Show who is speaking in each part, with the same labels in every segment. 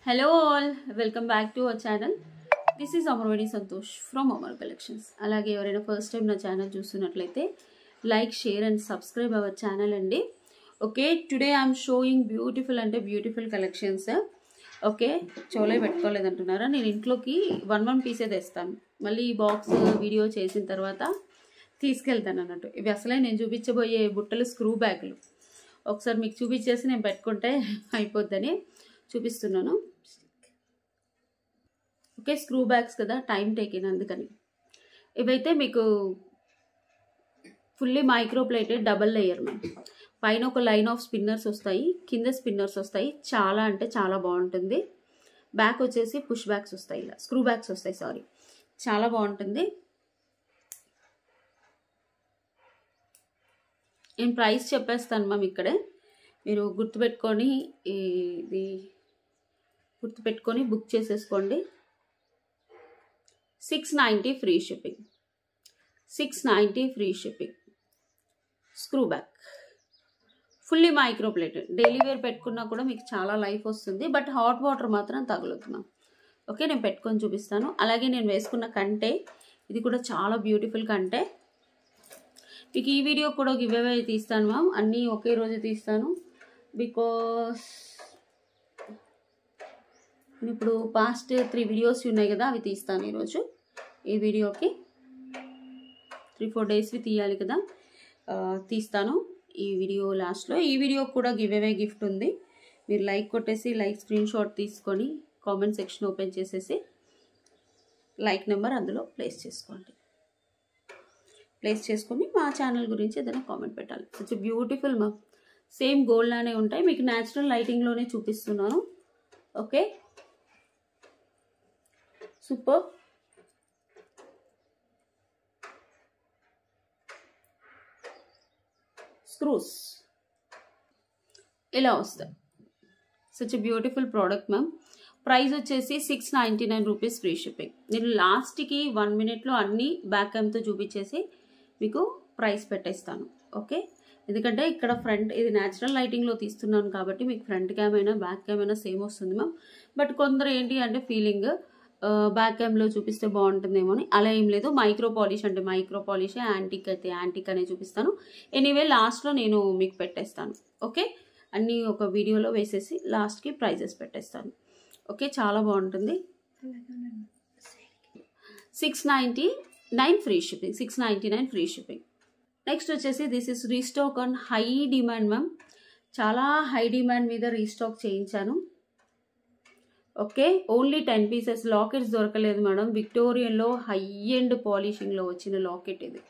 Speaker 1: Hello all, welcome back to our channel. This is Amarvani Santosh from Amar Collections. అలాగే ఎవరైనా first time నా channel చూస్తున్నట్లయితే like share and subscribe our channel అండి. Okay, today I'm showing beautiful collections. Okay, చోలే పెట్టుకోలేదంటున్నారా? నేను ఇంట్లోకి one పీసే తెస్తాను, మళ్ళీ ఈ బాక్స్ వీడియో చేసిన తర్వాత తీసుకెళ్తాను అన్నట్టు. ఇవి అసలే నేను చూపించబోయే బుట్టలు స్క్రూ బ్యాగులు. ఒకసారి మీకు చూపించేసి నేను పెట్టుకుంటే అయిపోద్దని చూపిస్తున్నాను. ఓకే, స్క్రూ బ్యాగ్స్ కదా, టైం టేకింగ్, అందుకని. ఇవైతే మీకు fully micro plated double layer ma'am. పైన ఒక లైన్ ఆఫ్ స్పిన్నర్స్ వస్తాయి, కింద స్పిన్నర్స్ వస్తాయి. చాలా అంటే చాలా బాగుంటుంది. బ్యాక్ వచ్చేసి పుష్ బ్యాగ్స్ వస్తాయి, ఇలా స్క్రూ బ్యాగ్స్ వస్తాయి, సారీ. చాలా బాగుంటుంది. నేను ప్రైస్ చెప్పేస్తాను మ్యామ్ ఇక్కడే, మీరు గుర్తుపెట్టుకొని బుక్ చేసేసుకోండి. 690 free shipping, 690 free shipping. Screw back fully micro plated. Daily wear పెట్టుకున్నా కూడా మీకు చాలా లైఫ్ వస్తుంది, బట్ హాట్ వాటర్ మాత్రం తగులుతున్నాం. ఓకే, నేను పెట్టుకొని చూపిస్తాను. అలాగే నేను వేసుకున్న కంటే ఇది కూడా చాలా బ్యూటిఫుల్ కంటే. మీకు ఈ వీడియో కూడా గివ్ అవే తీస్తాను మ్యామ్, అన్నీ ఒకే రోజు తీస్తాను. బికాస్ ఇప్పుడు పాస్ట్ 3 వీడియోస్ ఉన్నాయి కదా, అవి తీస్తాను ఈరోజు. ఈ వీడియోకి 3-4 డేస్వి తీయాలి కదా, తీస్తాను ఈ వీడియో లాస్ట్లో. ఈ వీడియో కూడా గివ్ అవే గిఫ్ట్ ఉంది. మీరు లైక్ కొట్టేసి లైక్ స్క్రీన్ షాట్ తీసుకొని కామెంట్ సెక్షన్ ఓపెన్ చేసేసి లైక్ నెంబర్ అందులో ప్లేస్ చేసుకోండి. ప్లేస్ చేసుకొని మా ఛానల్ గురించి ఏదైనా కామెంట్ పెట్టాలి. Such beautiful ma'am, same gold లానే ఉంటాయి. మీకు న్యాచురల్ లైటింగ్లోనే చూపిస్తున్నాను. Okay, super. స్క్రూస్ ఇలా వస్తాయి. Such beautiful product ma'am. Price వచ్చేసి 699 రూపీస్ ఫ్రీ షిప్పింగ్. నేను లాస్ట్కి 1 మినిట్లో అన్నీ బ్యాక్ క్యామ్తో చూపించేసి మీకు ప్రైస్ పెట్టేస్తాను. ఓకే, ఎందుకంటే ఇక్కడ ఫ్రంట్ ఇది న్యాచురల్ లైటింగ్లో తీస్తున్నాను కాబట్టి మీకు ఫ్రంట్ క్యామ్ అయినా బ్యాక్ క్యామ్ అయినా సేమ్ వస్తుంది మ్యామ్. బట్ కొందరు ఏంటి అంటే ఫీలింగ్ బ్యాక్ క్యామ్లో చూపిస్తే బాగుంటుందేమో అని. అలా ఏం లేదు. మైక్రో పాలిష్ అంటే మైక్రో పాలిష్, యాంటిక్ అయితే యాంటిక్ అనే చూపిస్తాను. ఎనీవే లాస్ట్లో నేను మీకు పెట్టేస్తాను. ఓకే, అన్నీ ఒక వీడియోలో వేసేసి లాస్ట్కి ప్రైజెస్ పెట్టేస్తాను. ఓకే, చాలా బాగుంటుంది. 699 free shipping, 699 free shipping. Next వచ్చేసి this is restock on high demand ma'am. చాలా హై డిమాండ్ మీద రీస్టాక్ చేయించాను. Okay, only 10 pieces. లాకెట్స్ దొరకలేదు మేడం. విక్టోరియన్లో హై ఎండ్ పాలిషింగ్లో వచ్చిన లాకెట్ ఇది.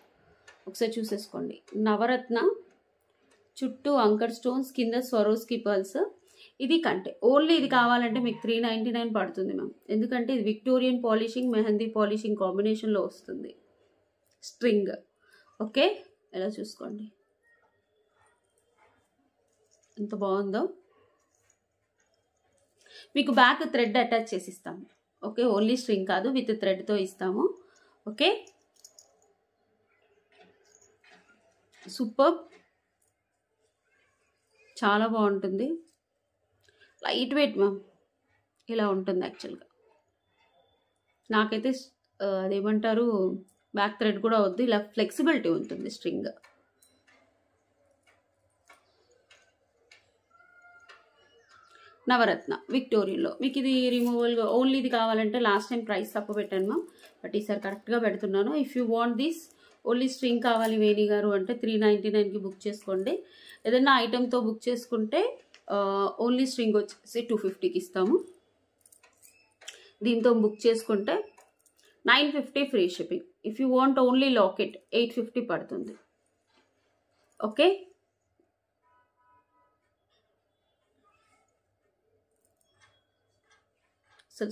Speaker 1: ఒకసారి చూసేసుకోండి. నవరత్న, చుట్టూ అంకర్ స్టోన్స్, కింద స్వరోస్కి పర్ల్స్. ఇది కంటే ఓన్లీ ఇది కావాలంటే మీకు 399 పడుతుంది మ్యామ్. ఎందుకంటే ఇది విక్టోరియన్ పాలిషింగ్, మెహందీ పాలిషింగ్ కాంబినేషన్లో వస్తుంది స్ట్రింగ్. ఓకే, ఎలా చూసుకోండి ఎంత బాగుందో. మీకు బ్యాక్ థ్రెడ్ అటాచ్ చేసి ఇస్తాము. ఓకే, ఓన్లీ స్ట్రింగ్ కాదు, విత్ థ్రెడ్తో ఇస్తాము. ఓకే, సూపర్, చాలా బాగుంటుంది. లైట్ వెయిట్ మ్యామ్, ఇలా ఉంటుంది యాక్చువల్గా. నాకైతే అదేమంటారు, బ్యాక్ థ్రెడ్ కూడా వద్దు, ఇలా ఫ్లెక్సిబిలిటీ ఉంటుంది స్ట్రింగ్. నవరత్న విక్టోరియన్లో మీకు ఇది రిమూవల్గా ఓన్లీ ఇది కావాలంటే లాస్ట్ టైం ప్రైస్ తప్పు పెట్టాను మ్యామ్, బట్ ఈసారి కరెక్ట్గా పెడుతున్నాను. If you want this only string కావాలి వేణి గారు అంటే 399కి బుక్ చేసుకోండి. ఏదైనా ఐటెంతో బుక్ చేసుకుంటే ఓన్లీ స్ట్రింగ్ వచ్చేసి 250కి ఇస్తాము. దీంతో బుక్ చేసుకుంటే 950 free shipping. If you want only locket 850 పడుతుంది. Okay,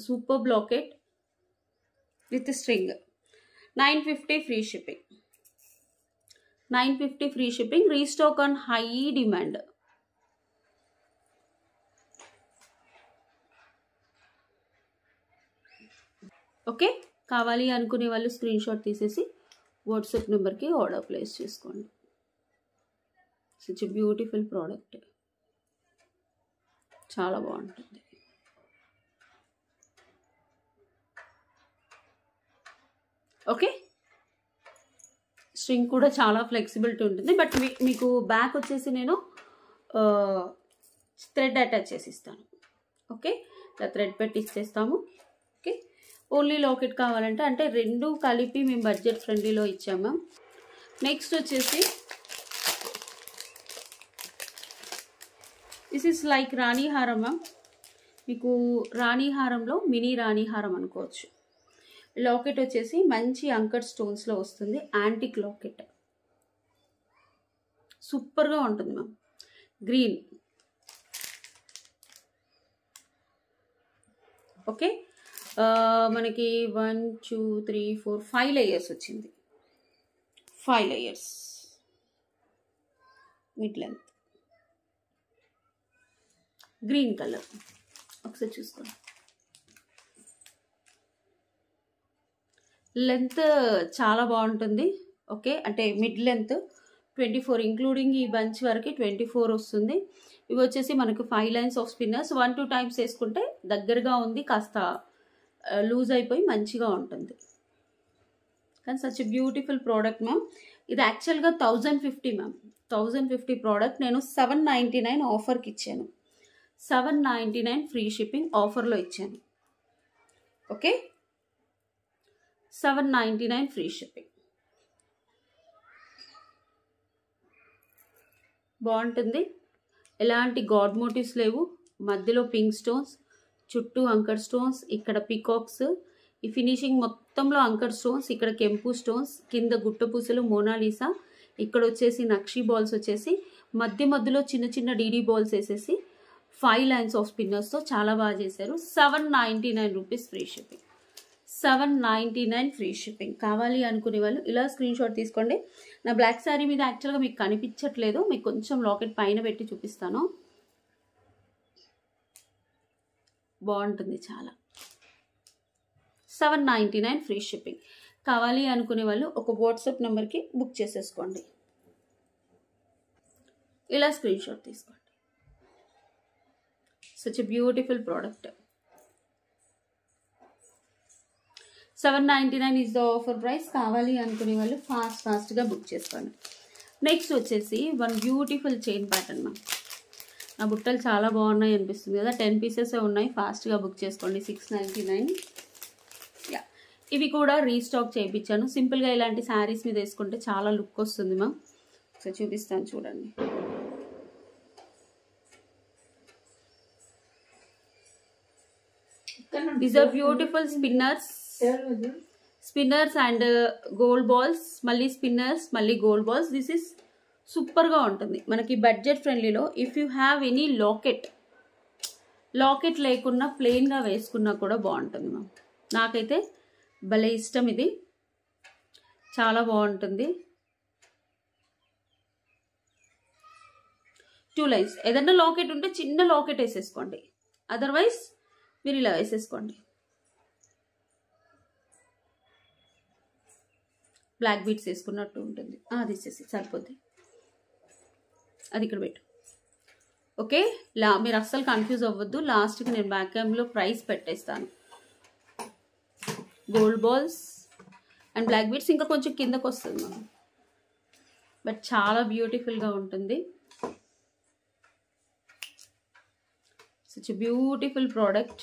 Speaker 1: super locket with string. 950 free shipping, 950 free shipping. Restock on high demand. Okay, కావాలి అనుకునే వాళ్ళు స్క్రీన్ షాట్ తీసేసి వాట్సాప్ నెంబర్కి ఆర్డర్ ప్లేస్ చేసుకోండి. సచ్ బ్యూటిఫుల్ ప్రోడక్ట్, చాలా బాగుంటుంది. ఓకే, స్ట్రింగ్ కూడా చాలా ఫ్లెక్సిబిలిటీ ఉంటుంది. బట్ మీకు బ్యాక్ వచ్చేసి నేను థ్రెడ్ అటాచ్ చేసి ఇస్తాను. ఓకే, ఇలా థ్రెడ్ పెట్టి ఇచ్చేస్తాము. ఓకే, ఓన్లీ లాకెట్ కావాలంటే అంటే రెండు కలిపి మేము బడ్జెట్ ఫ్రెండ్లీలో ఇచ్చాము. నెక్స్ట్ వచ్చేసి దిస్ ఇస్ లైక్ రాణి హారం మ్యామ్. మీకు రాణి హారంలో మినీ రాణి హారం అనుకోవచ్చు. లాకెట్ వచ్చేసి మంచి అంకర్ స్టోన్స్లో వస్తుంది, యాంటిక్ లాకెట్, సూపర్గా ఉంటుంది మ్యామ్. గ్రీన్. ఓకే, మనకి 1 2 3 4 5 లేయర్స్ వచ్చింది. 5 layers mid length, green colour. ఒకసారి చూసుకోండి, లెంత్ చాలా బాగుంటుంది. ఓకే, అంటే మిడ్ లెంత్ 24 ఇంక్లూడింగ్ ఈ బంచ్ వరకు 24 వస్తుంది. ఇవి వచ్చేసి మనకు 5 లైన్స్ ఆఫ్ స్పిన్నర్స్. 1-2 టైమ్స్ వేసుకుంటే దగ్గరగా ఉంది, కాస్త లూజ్ అయిపోయి మంచిగా ఉంటుంది. కానీ సచ్ బ్యూటిఫుల్ ప్రోడక్ట్ మ్యామ్. ఇది యాక్చువల్గా 1050 మ్యామ్. 1050 ప్రోడక్ట్ నేను 799 ఆఫర్కి ఇచ్చాను. 799 ఫ్రీ షిప్పింగ్ ఆఫర్లో ఇచ్చాను. Okay, 799 free shipping. బాగుంటుంది. ఎలాంటి గాడ్ మోటివ్స్ లేవు, మధ్యలో పింక్ స్టోన్స్, చుట్టూ అంకర్ స్టోన్స్, ఇక్కడ పికాక్స్, ఈ ఫినిషింగ్ మొత్తంలో అంకర్ స్టోన్స్, ఇక్కడ కెంపు స్టోన్స్, కింద గుట్టపూసలు మోనాలీసా, ఇక్కడ వచ్చేసి నక్షి బాల్స్ వచ్చేసి మధ్య మధ్యలో చిన్న చిన్న డీడీ బాల్స్ వేసేసి 5 లైన్స్ ఆఫ్ స్పిన్నర్స్తో చాలా బాగా చేశారు. 799 rupees free shipping. 799 free shipping. కావాలి అనుకునే వాళ్ళు ఇలా స్క్రీన్ షాట్ తీసుకోండి. నా బ్లాక్ శారీ మీద యాక్చువల్గా మీకు కనిపించట్లేదు, మీకు కొంచెం లాకెట్ పైన పెట్టి చూపిస్తాను. బాగుంటుంది చాలా. 799 ఫ్రీ షిప్పింగ్. కావాలి అనుకునే వాళ్ళు ఒక వాట్సాప్ నెంబర్కి బుక్ చేసేసుకోండి. ఇలా స్క్రీన్ షాట్ తీసుకోండి. Such a beautiful product. 799 is the offer price. కావాలి అనుకునే వాళ్ళు ఫాస్ట్గా బుక్ చేసుకోండి. నెక్స్ట్ వచ్చేసి one beautiful chain pattern ma'am. నా బుట్టలు చాలా బాగున్నాయి అనిపిస్తుంది కదా, 10 పీసెస్ ఉన్నాయి. ఫాస్ట్గా బుక్ చేసుకోండి. 699. యా, ఇవి కూడా రీస్టాక్ చేయించాను. సింపుల్గా ఇలాంటి శారీస్ మీద వేసుకుంటే చాలా లుక్ వస్తుంది మ్యామ్. సో చూపిస్తాను చూడండి. These are beautiful spinners and gold balls, మళ్ళీ స్పిన్నర్స్, మళ్ళీ గోల్డ్ బాల్స్. దిస్ ఇస్ సూపర్గా ఉంటుంది మనకి బడ్జెట్ ఫ్రెండ్లీలో. If you have any locket లేకున్నా ప్లెయిన్గా వేసుకున్నా కూడా బాగుంటుంది మ్యామ్. నాకైతే భలే ఇష్టం, ఇది చాలా బాగుంటుంది. 2 లైన్స్. ఏదన్నా లాకెట్ ఉంటే చిన్న లాకెట్ వేసేసుకోండి, అదర్వైజ్ మీరు ఇలా వేసేసుకోండి. బ్లాక్ బీట్స్ వేసుకున్నట్టు ఉంటుంది. అది ఇచ్చేసి సరిపోద్ది, అది ఇక్కడ పెట్టు. ఓకే, మీరు అస్సలు కన్ఫ్యూజ్ అవ్వద్దు. లాస్ట్కి నేను బ్యాక్ క్యామ్లో ప్రైస్ పెట్టేస్తాను. Gold balls and black beads ఇంకా కొంచెం కిందకు వస్తుంది మనం, బట్ చాలా బ్యూటిఫుల్గా ఉంటుంది. such a beautiful product.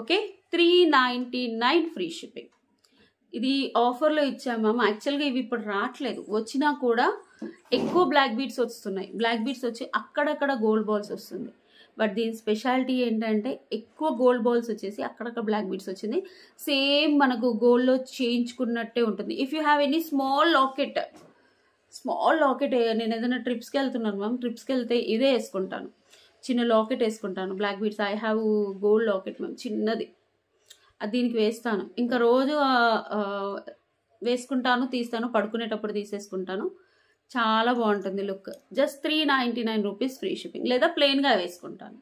Speaker 1: Okay, 399 free shipping. ఇది ఆఫర్లో ఇచ్చాము మ్యామ్. యాక్చువల్గా ఇవి ఇప్పుడు రావట్లేదు, వచ్చినా కూడా ఎక్కువ బ్లాక్ బీడ్స్ వస్తున్నాయి. బ్లాక్ బీడ్స్ వచ్చి అక్కడక్కడ గోల్డ్ బాల్స్ వస్తుంది. బట్ దీని స్పెషాలిటీ ఏంటంటే ఎక్కువ గోల్డ్ బాల్స్ వచ్చేసి అక్కడక్కడ బ్లాక్ బీడ్స్ వచ్చింది. సేమ్ మనకు గోల్డ్లో చేయించుకున్నట్టే ఉంటుంది. If you have any small locket నేను ఏదైనా ట్రిప్స్కి వెళ్తున్నాను మ్యామ్, ట్రిప్స్కి వెళ్తే ఇదే వేసుకుంటాను, చిన్న లాకెట్ వేసుకుంటాను. Black beads I have gold locket ma'am, చిన్నది, అది దీనికి వేస్తాను. ఇంకా రోజు వేసుకుంటాను, తీస్తాను, పడుకునేటప్పుడు తీసేసుకుంటాను. చాలా బాగుంటుంది look. Just 399 rupees free shipping, లేదా ప్లెయిన్గా వేసుకుంటాను.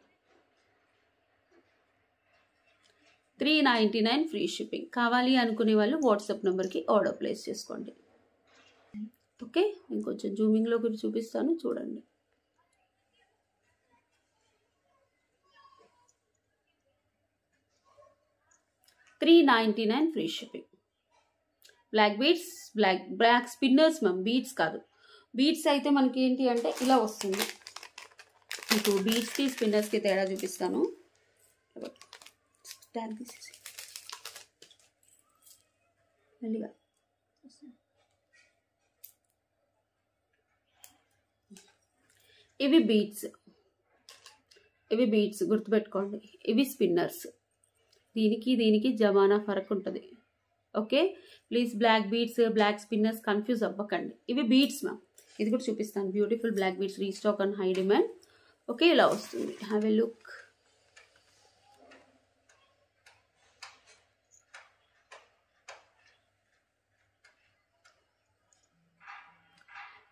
Speaker 1: 399 ఫ్రీ షిప్పింగ్. కావాలి అనుకునే వాళ్ళు వాట్సాప్ నెంబర్కి ఆర్డర్ ప్లేస్ చేసుకోండి. ఓకే, ఇంకొంచెం జూమింగ్లో కూడా చూపిస్తాను చూడండి. 399 free shipping. Black beads, black spinners ma'am, beads కాదు. బీడ్స్ అయితే మనకి ఏంటి అంటే ఇలా వస్తుంది. మీకు బీడ్స్కి స్పిన్నర్స్కి తేడా చూపిస్తాను. మెల్లిగా ఇవి బీడ్స్ గుర్తుపెట్టుకోండి. ఇవి స్పిన్నర్స్. దీనికి జమానా ఫరక్ ఉంటుంది. Okay, please black beads, black spinners confuse అవ్వకండి. ఇవి బీడ్స్ మ్యామ్. ఇది కూడా చూపిస్తాను. Beautiful black beads, restock and high demand. Okay, ఇలా వస్తుంది. Have a look.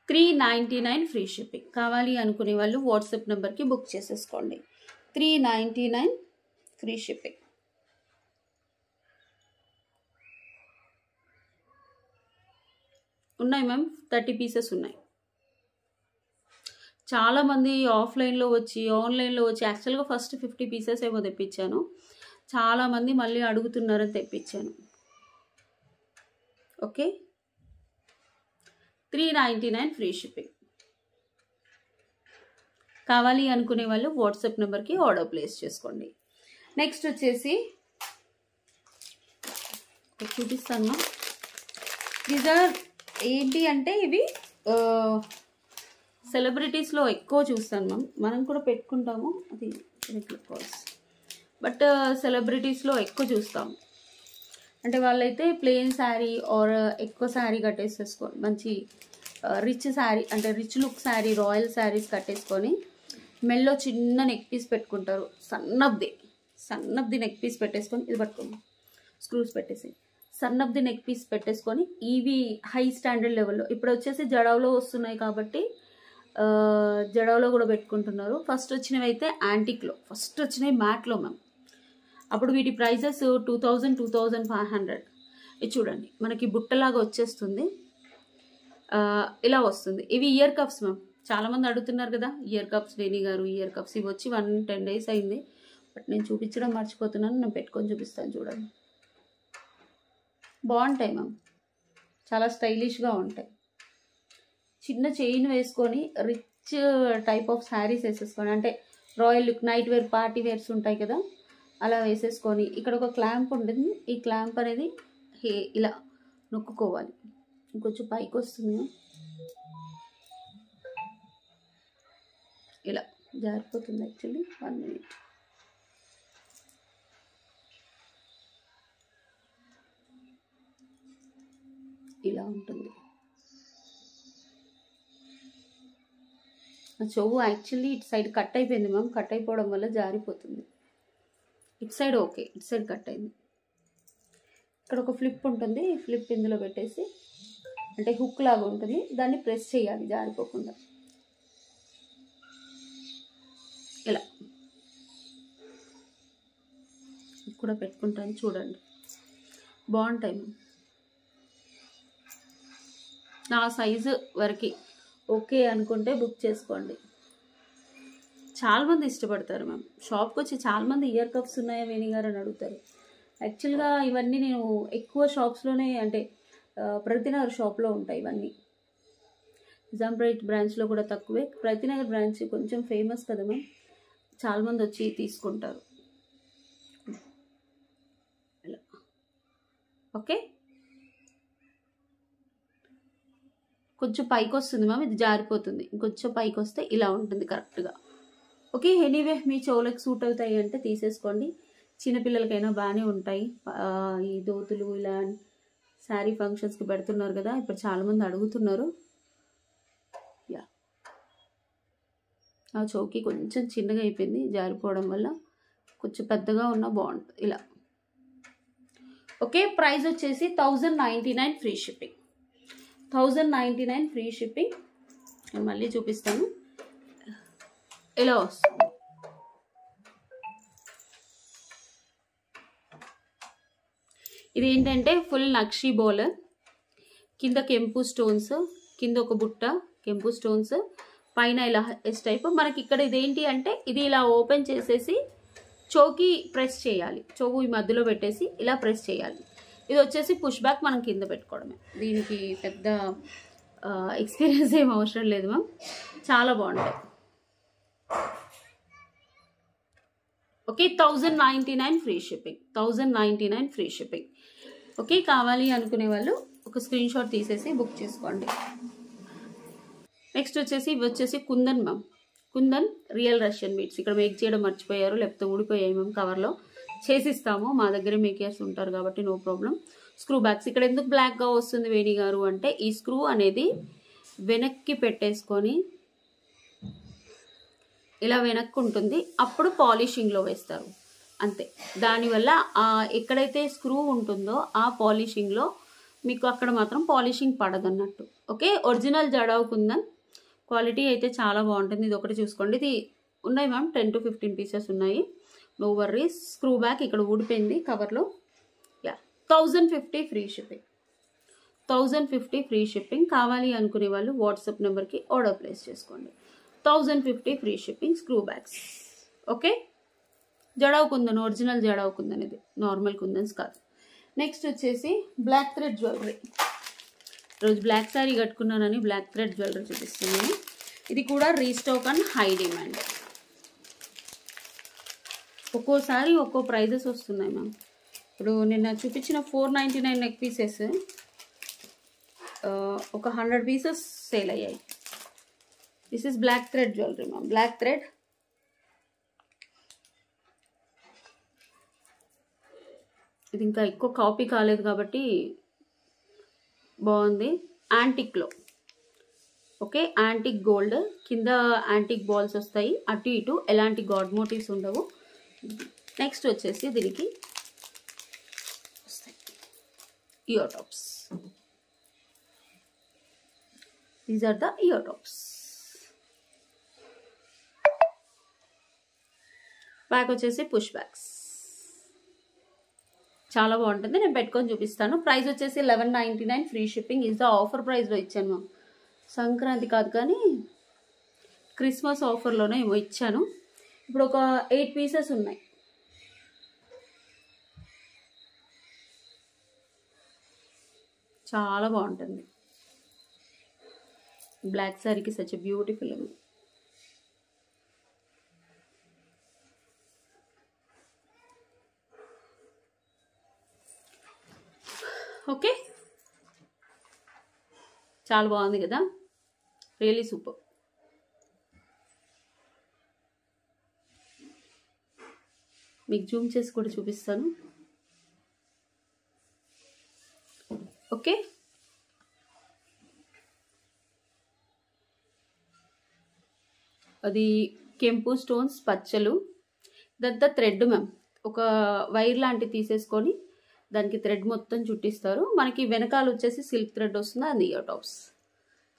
Speaker 1: $399 free shipping. కావాలి అనుకునే వాళ్ళు వాట్సాప్ నెంబర్కి బుక్ చేసేసుకోండి. $399 ఫ్రీ షిప్పింగ్. ఉన్నాయి మ్యామ్, 30 పీసెస్ ఉన్నాయి. చాలామంది ఆఫ్లైన్లో వచ్చి ఆన్లైన్లో వచ్చి యాక్చువల్గా ఫస్ట్ 50 పీసెస్ ఏమో తెప్పించాను. చాలామంది మళ్ళీ అడుగుతున్నారని తెప్పించాను. Okay, $399 free shipping. కావాలి అనుకునే వాళ్ళు వాట్సాప్ నెంబర్కి ఆర్డర్ ప్లేస్ చేసుకోండి. నెక్స్ట్ వచ్చేసి చూపిస్తాను. దీస్ ఆర్ ఏంటి అంటే ఇవి సెలబ్రిటీస్లో ఎక్కువ చూస్తాను మనం కూడా పెట్టుకుంటాము. అది కాల్స్, బట్ సెలబ్రిటీస్లో ఎక్కువ చూస్తాము. అంటే వాళ్ళైతే ప్లెయిన్ శారీ ఆర్ ఎక్కువ శారీ కట్టేసేసుకొని, మంచి రిచ్ శారీ అంటే rich look sari, royal saris కట్టేసుకొని మెల్లో చిన్న నెక్ పీస్ పెట్టుకుంటారు. సన్నబ్ది నెక్ పీస్ పెట్టేసుకొని, ఇది పట్టుకోండి, స్క్రూస్ పెట్టేసి సన్నబ్ది నెక్ పీస్ పెట్టేసుకొని, ఇవి హై స్టాండర్డ్ లెవెల్లో ఇప్పుడు వచ్చేసి జడావులో వస్తున్నాయి కాబట్టి జడావులో కూడా పెట్టుకుంటున్నారు. ఫస్ట్ వచ్చినవి అయితే యాంటిక్లో, ఫస్ట్ వచ్చినవి మ్యాట్లో మ్యామ్. అప్పుడు వీటి ప్రైజెస్ 2000, 2500. ఇది చూడండి, మనకి బుట్టలాగా వచ్చేస్తుంది. ఇలా వస్తుంది. ఇవి ఇయర్ కప్స్ మ్యామ్. చాలామంది అడుగుతున్నారు కదా ఇయర్ కప్స్, వేణి గారు ఇయర్ కప్స్. ఇవి వచ్చి 110 days అయింది, బట్ నేను చూపించడం మర్చిపోతున్నాను. నేను పెట్టుకొని చూపిస్తాను. చూడండి, బాగుంటాయి మ్యామ్, చాలా స్టైలిష్గా ఉంటాయి. చిన్న చైన్ వేసుకొని రిచ్ టైప్ ఆఫ్ శారీస్ వేసేసుకొని, అంటే royal look, night wear, party wears ఉంటాయి కదా, అలా వేసేసుకొని ఇక్కడ ఒక క్లాంప్ ఉంటుంది. ఈ క్లాంప్ అనేది ఇలా నొక్కుకోవాలి. ఇంకొంచెం పైకి వస్తుంది, ఇలా జారిపోతుంది. Actually 1 minute. ఇలా ఉంటుంది. చెవు యాక్చువల్లీ ఇటు సైడ్ కట్ అయిపోయింది మ్యామ్. కట్ అయిపోవడం వల్ల జారిపోతుంది. ఇటు సైడ్ ఓకే, ఇటు సైడ్ కట్ అయింది. ఇక్కడ ఒక ఫ్లిప్ ఉంటుంది. ఈ ఫ్లిప్ ఇందులో పెట్టేసి, అంటే హుక్ లాగా ఉంటుంది, దాన్ని ప్రెస్ చేయాలి జారిపోకుండా. ఇలా కూడా పెట్టుకుంటాను. చూడండి, బాగుంటాయి మ్యామ్. నా సైజు వరకు ఓకే అనుకుంటే బుక్ చేసుకోండి. చాలామంది ఇష్టపడతారు మ్యామ్. షాప్కి వచ్చి చాలామంది ఇయర్ కప్స్ ఉన్నాయా వేణి గారు అని అడుగుతారు. యాక్చువల్గా ఇవన్నీ నేను ఎక్కువ షాప్స్లోనే, అంటే ప్రతినగర్ షాప్లో ఉంటాయి ఇవన్నీ. నిజాంపేట్ బ్రాంచ్లో కూడా తక్కువే. ప్రతినగర్ బ్రాంచ్ కొంచెం ఫేమస్ కదా మ్యామ్, చాలామంది వచ్చి తీసుకుంటారు. ఇలా ఓకే, కొంచెం పైకి వస్తుంది మ్యామ్, ఇది జారిపోతుంది. ఇంకొంచెం పైకి వస్తే ఇలా ఉంటుంది కరెక్ట్గా. ఓకే, ఎనీవే మీ చెవులకు సూట్ అవుతాయి అంటే తీసేసుకోండి. చిన్నపిల్లలకైనా బాగానే ఉంటాయి. ఈ దోతులు ఇలా శారీ ఫంక్షన్స్కి పెడుతున్నారు కదా, ఇప్పుడు చాలామంది అడుగుతున్నారు. యా, ఆ చౌకీ కొంచెం చిన్నగా అయిపోయింది జారిపోవడం వల్ల. కొంచెం పెద్దగా ఉన్నా బాగుంటుంది ఇలా. ఓకే, ప్రైస్ వచ్చేసి 1099 ఫ్రీ షిప్పింగ్. 1099 free shipping. నేను మళ్ళీ చూపిస్తాను. ఇలా వస్తుంది. ఇది ఏంటంటే ఫుల్ నక్షి బౌలర్, కింద కెంపు స్టోన్స్, కింద ఒక బుట్ట కెంపు స్టోన్స్, పైన ఇలా ఎస్ టైప్. మనకి ఇక్కడ ఇదేంటి అంటే ఇది ఇలా ఓపెన్ చేసేసి చోకి ప్రెస్ చేయాలి, చెవు ఈ మధ్యలో పెట్టేసి ఇలా ప్రెస్ చేయాలి. ఇది వచ్చేసి పుష్ బ్యాక్ మనం కింద పెట్టుకోవడమే. దీనికి పెద్ద ఎక్స్పీరియన్స్ ఏం అవసరం లేదు మ్యామ్, చాలా బాగుంటాయి. Okay, 1099 free shipping, 1099 free shipping. Okay, కావాలి అనుకునే వాళ్ళు ఒక స్క్రీన్ షాట్ తీసేసి బుక్ చేసుకోండి. నెక్స్ట్ వచ్చేసి ఇవి వచ్చేసి kundan ma'am, kundan real Russian beads. ఇక్కడ మేక్ చేయడం మర్చిపోయారు, లేకపోతే ఊడిపోయాయి మ్యామ్, కవర్లో చేసిస్తాము, మా దగ్గర మేకర్స్ ఉంటారు కాబట్టి నో ప్రాబ్లం. Screw bags. ఇక్కడ ఎందుకు బ్లాక్గా వస్తుంది వేణి గారు అంటే, ఈ స్క్రూ అనేది వెనక్కి పెట్టేసుకొని ఇలా వెనక్కి ఉంటుంది, అప్పుడు పాలిషింగ్లో వేస్తారు అంతే. దానివల్ల ఎక్కడైతే స్క్రూ ఉంటుందో ఆ పాలిషింగ్లో మీకు అక్కడ మాత్రం పాలిషింగ్ పడదన్నట్టు. Okay, original jadau kundan quality అయితే చాలా బాగుంటుంది. ఇది ఒకటి చూసుకోండి. ఇది ఉన్నాయి మ్యామ్, 10 to 15 పీసెస్ ఉన్నాయి, నో వర్రీస్. స్క్రూ బ్యాక్ ఇక్కడ ఊడిపోయింది కవర్లో. Yeah, 1050 free shipping, 1050 free shipping. కావాలి అనుకునే వాళ్ళు వాట్సాప్ నెంబర్కి ఆర్డర్ ప్లేస్ చేసుకోండి. 1050 free shipping screw bags. Okay, jadau kundan, original jadau kundan, ఇది నార్మల్ కుందన్స్ కాదు. నెక్స్ట్ వచ్చేసి బ్లాక్ థ్రెడ్ జ్యువెలరీ. రోజు black sari కట్టుకున్నానని black thread jewellery చూపిస్తున్నాను. ఇది కూడా రీస్టాక్ అండ్ హై డిమాండ్. ఒక్కోసారి ఒక్కో ప్రైజెస్ వస్తున్నాయి మ్యామ్. ఇప్పుడు నిన్న చూపించిన 499 నెక్ పీసెస్ ఒక 100 పీసెస్ సేల్ అయ్యాయి. This is black thread jewellery ma'am, black thread. ఇది ఇంకా ఎక్కువ కాపీ కాలేదు కాబట్టి బాగుంది. యాంటిక్లో. ఓకే, యాంటిక్ గోల్డ్, కింద యాంటిక్ బాల్స్ వస్తాయి, అటు ఇటు ఎలాంటి గాడ్ మోటివ్స్ ఉండవు. నెక్స్ట్ వచ్చేసి దీనికి వస్తాయి ear tops. These are the ear tops. Back వచ్చేసి పుష్ బ్యాగ్స్, చాలా బాగుంటుంది. నేను పెట్టుకొని చూపిస్తాను. ప్రైస్ వచ్చేసి 1199 free shipping. Is the offer ప్రైస్లో ఇచ్చాను మ్యామ్, సంక్రాంతి కాదు కానీ క్రిస్మస్ ఆఫర్లోనే ఏమో ఇచ్చాను. ఇప్పుడు ఒక 8 పీసెస్ ఉన్నాయి. చాలా బాగుంటుంది. బ్లాక్ శారీకి సచ్ బ్యూటిఫుల్. ఓకే, చాలా బాగుంది కదా, రియలీ సూపర్. మీకు జూమ్ చేసి కూడా చూపిస్తాను. ఓకే, అది కెంపు స్టోన్స్ పచ్చలు. ఇదంతా థ్రెడ్ మ్యామ్, ఒక వైర్ లాంటి తీసేసుకొని దానికి థ్రెడ్ మొత్తం చుట్టిస్తారు. మనకి వెనకాల వచ్చేసి సిల్క్ థ్రెడ్ వస్తుంది. అది ఇయర్ టాప్స్.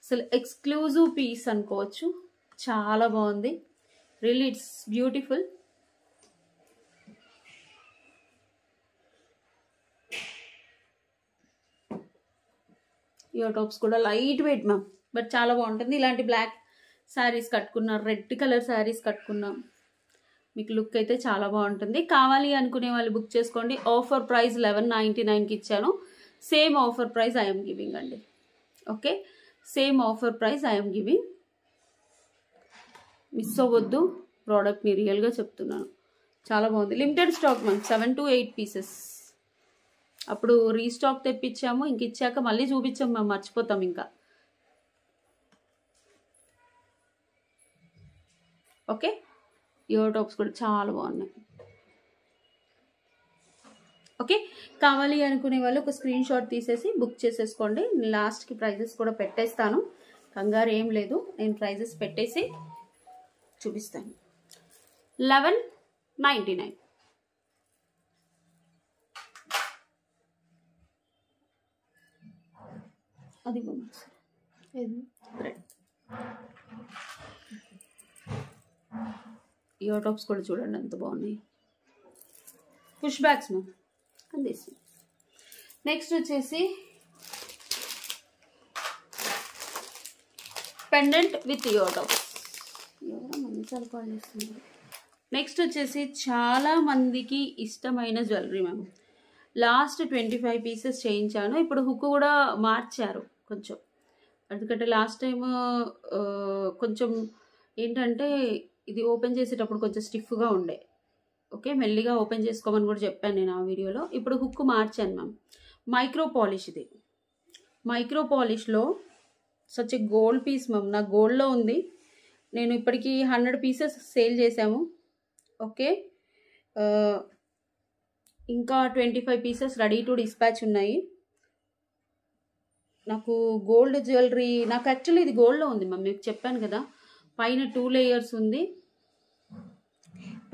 Speaker 1: అసలు ఎక్స్క్లూజివ్ పీస్ అనుకోవచ్చు, చాలా బాగుంది. Really it's beautiful. Ear tops కూడా లైట్ వెయిట్ మ్యామ్, బట్ చాలా బాగుంటుంది. ఇలాంటి బ్లాక్ శారీస్ కట్టుకున్నాం, రెడ్ కలర్ శారీస్ కట్టుకున్నాం, మీకు లుక్ అయితే చాలా బాగుంటుంది. కావాలి అనుకునే వాళ్ళు బుక్ చేసుకోండి. ఆఫర్ ప్రైస్ 1199కి ఇచ్చాను. Same offer price I'm giving అండి. Okay, same offer price I'm giving. Miss అవ్వద్దు ప్రోడక్ట్ని, రియల్గా చెప్తున్నాను, చాలా బాగుంది. Limited stock ma'am, 7 to 8 pieces. అప్పుడు రీస్టాక్ తెప్పించాము, ఇంక ఇచ్చాక మళ్ళీ చూపించాము మేము, మర్చిపోతాం ఇంకా. ఓకే, ఇయర్ టాప్స్ కూడా చాలా బాగున్నాయి. ఓకే, కావాలి అనుకునే వాళ్ళు ఒక స్క్రీన్ షాట్ తీసేసి బుక్ చేసేసుకోండి. లాస్ట్కి ప్రైజెస్ కూడా పెట్టేస్తాను, కంగారు ఏం లేదు. నేను ప్రైజెస్ పెట్టేసి చూపిస్తాను. 1199. అది ఇయర్ టాప్స్ కూడా చూడండి ఎంత బాగున్నాయి. పుష్ బ్యాగ్స్ మ్యామ్ అందేసి. నెక్స్ట్ వచ్చేసి పెండెంట్ విత్ ఇయర్ టాప్స్. ఎవరో మంచి కాల్ చేస్తున్నారు. నెక్స్ట్ వచ్చేసి చాలా మందికి ఇష్టమైన జ్యువెలరీ మ్యామ్. లాస్ట్ 25 పీసెస్ చేయించాను. ఇప్పుడు హుక్ కూడా మార్చారు కొంచెం. ఎందుకంటే లాస్ట్ టైం కొంచెం ఏంటంటే ఇది ఓపెన్ చేసేటప్పుడు కొంచెం స్టిఫ్గా ఉండే. ఓకే, మెల్లిగా ఓపెన్ చేసుకోమని కూడా చెప్పాను నేను ఆ వీడియోలో. ఇప్పుడు హుక్ మార్చాను మ్యామ్. మైక్రో పాలిష్, ఇది మైక్రో పాలిష్లో such a gold piece ma'am. నా గోల్డ్లో ఉంది. నేను ఇప్పటికీ 100 పీసెస్ సేల్ చేశాము. ఓకే, ఇంకా 25 పీసెస్ రెడీ టు డిస్పాచ్ ఉన్నాయి. నాకు గోల్డ్ జ్యువెలరీ, నాకు యాక్చువల్లీ ఇది గోల్డ్లో ఉంది మ్యామ్. మీకు చెప్పాను కదా, పైన 2 లేయర్స్ ఉంది.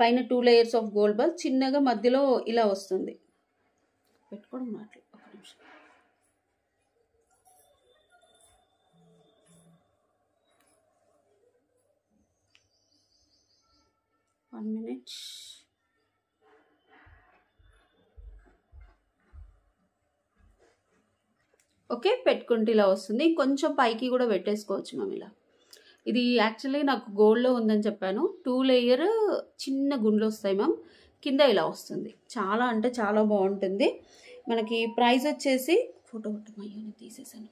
Speaker 1: పైన 2 లేయర్స్ ఆఫ్ గోల్డ్ బాల్, చిన్నగా మధ్యలో ఇలా వస్తుంది. పెట్టుకోవడం మాట్లా ఒక నిమిషం. One minute. ఓకే, పెట్టుకుంటే ఇలా వస్తుంది. కొంచెం పైకి కూడా పెట్టేసుకోవచ్చు మ్యామ్ ఇలా. ఇది యాక్చువల్లీ నాకు గోల్డ్లో ఉందని చెప్పాను. 2 లేయర్ చిన్న గుండ్లు వస్తాయి మ్యామ్. కింద ఇలా వస్తుంది. చాలా అంటే చాలా బాగుంటుంది. మనకి ప్రైస్ వచ్చేసి ఫోటో కొట్టమయ్యని తీసేసాను.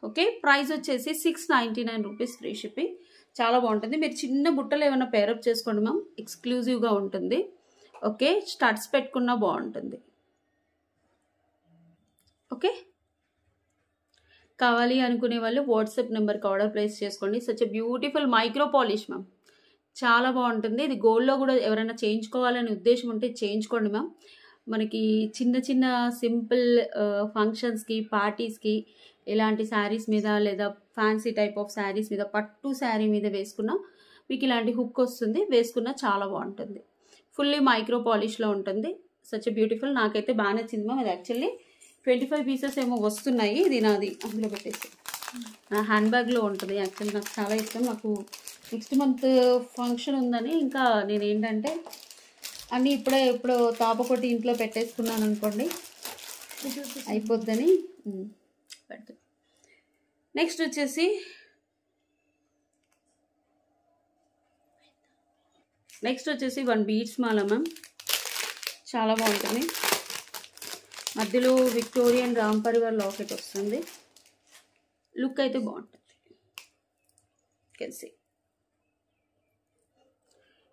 Speaker 1: ఓకే, ప్రైస్ వచ్చేసి 699 రూపీస్, ఫ్రీ షిప్పింగ్. చాలా బాగుంటుంది. మీరు చిన్న బుట్టలు ఏమైనా పేరప్ చేసుకోండి మ్యామ్, ఎక్స్క్లూజివ్గా ఉంటుంది. ఓకే, స్టడ్స్ పెట్టుకున్నా బాగుంటుంది. ఓకే, కావాలి అనుకునే వాళ్ళు వాట్సాప్ నెంబర్కి ఆర్డర్ ప్లేస్ చేసుకోండి. Such a beautiful micro polish ma'am. చాలా బాగుంటుంది. ఇది గోల్డ్లో కూడా ఎవరైనా చేయించుకోవాలనే ఉద్దేశం ఉంటే చేయించుకోండి మ్యామ్. మనకి చిన్న చిన్న సింపుల్ ఫంక్షన్స్కి, పార్టీస్కి ఇలాంటి శారీస్ మీద, లేదా ఫ్యాన్సీ టైప్ ఆఫ్ శారీస్ మీద, పట్టు శారీ మీద వేసుకున్న మీకు ఇలాంటి హుక్ వస్తుంది. వేసుకున్న చాలా బాగుంటుంది. ఫుల్లీ మైక్రో పాలిష్లో ఉంటుంది. Such a beautiful. నాకైతే బాగా నచ్చింది మ్యామ్. అది యాక్చువల్లీ 25 పీసెస్ ఏమో వస్తున్నాయి. ఇది నాది అందులో పెట్టేసి నా హ్యాండ్ బ్యాగ్లో ఉంటుంది. యాక్చువల్లీ నాకు చాలా ఇష్టం. నాకు నెక్స్ట్ మంత్ ఫంక్షన్ ఉందని ఇంకా నేను ఏంటంటే అన్నీ ఇప్పుడు తాపకొట్టి ఇంట్లో పెట్టేసుకున్నాను అనుకోండి, అయిపోద్దని పెడతాను. నెక్స్ట్ వచ్చేసి వన్ బీడ్స్ మాల మ్యామ్. చాలా బాగుంటుంది. మధ్యలో విక్టోరియన్ రామ్ పరివార్ లాకెట్ వస్తుంది. లుక్ అయితే బాగుంటుంది. కెన్సీ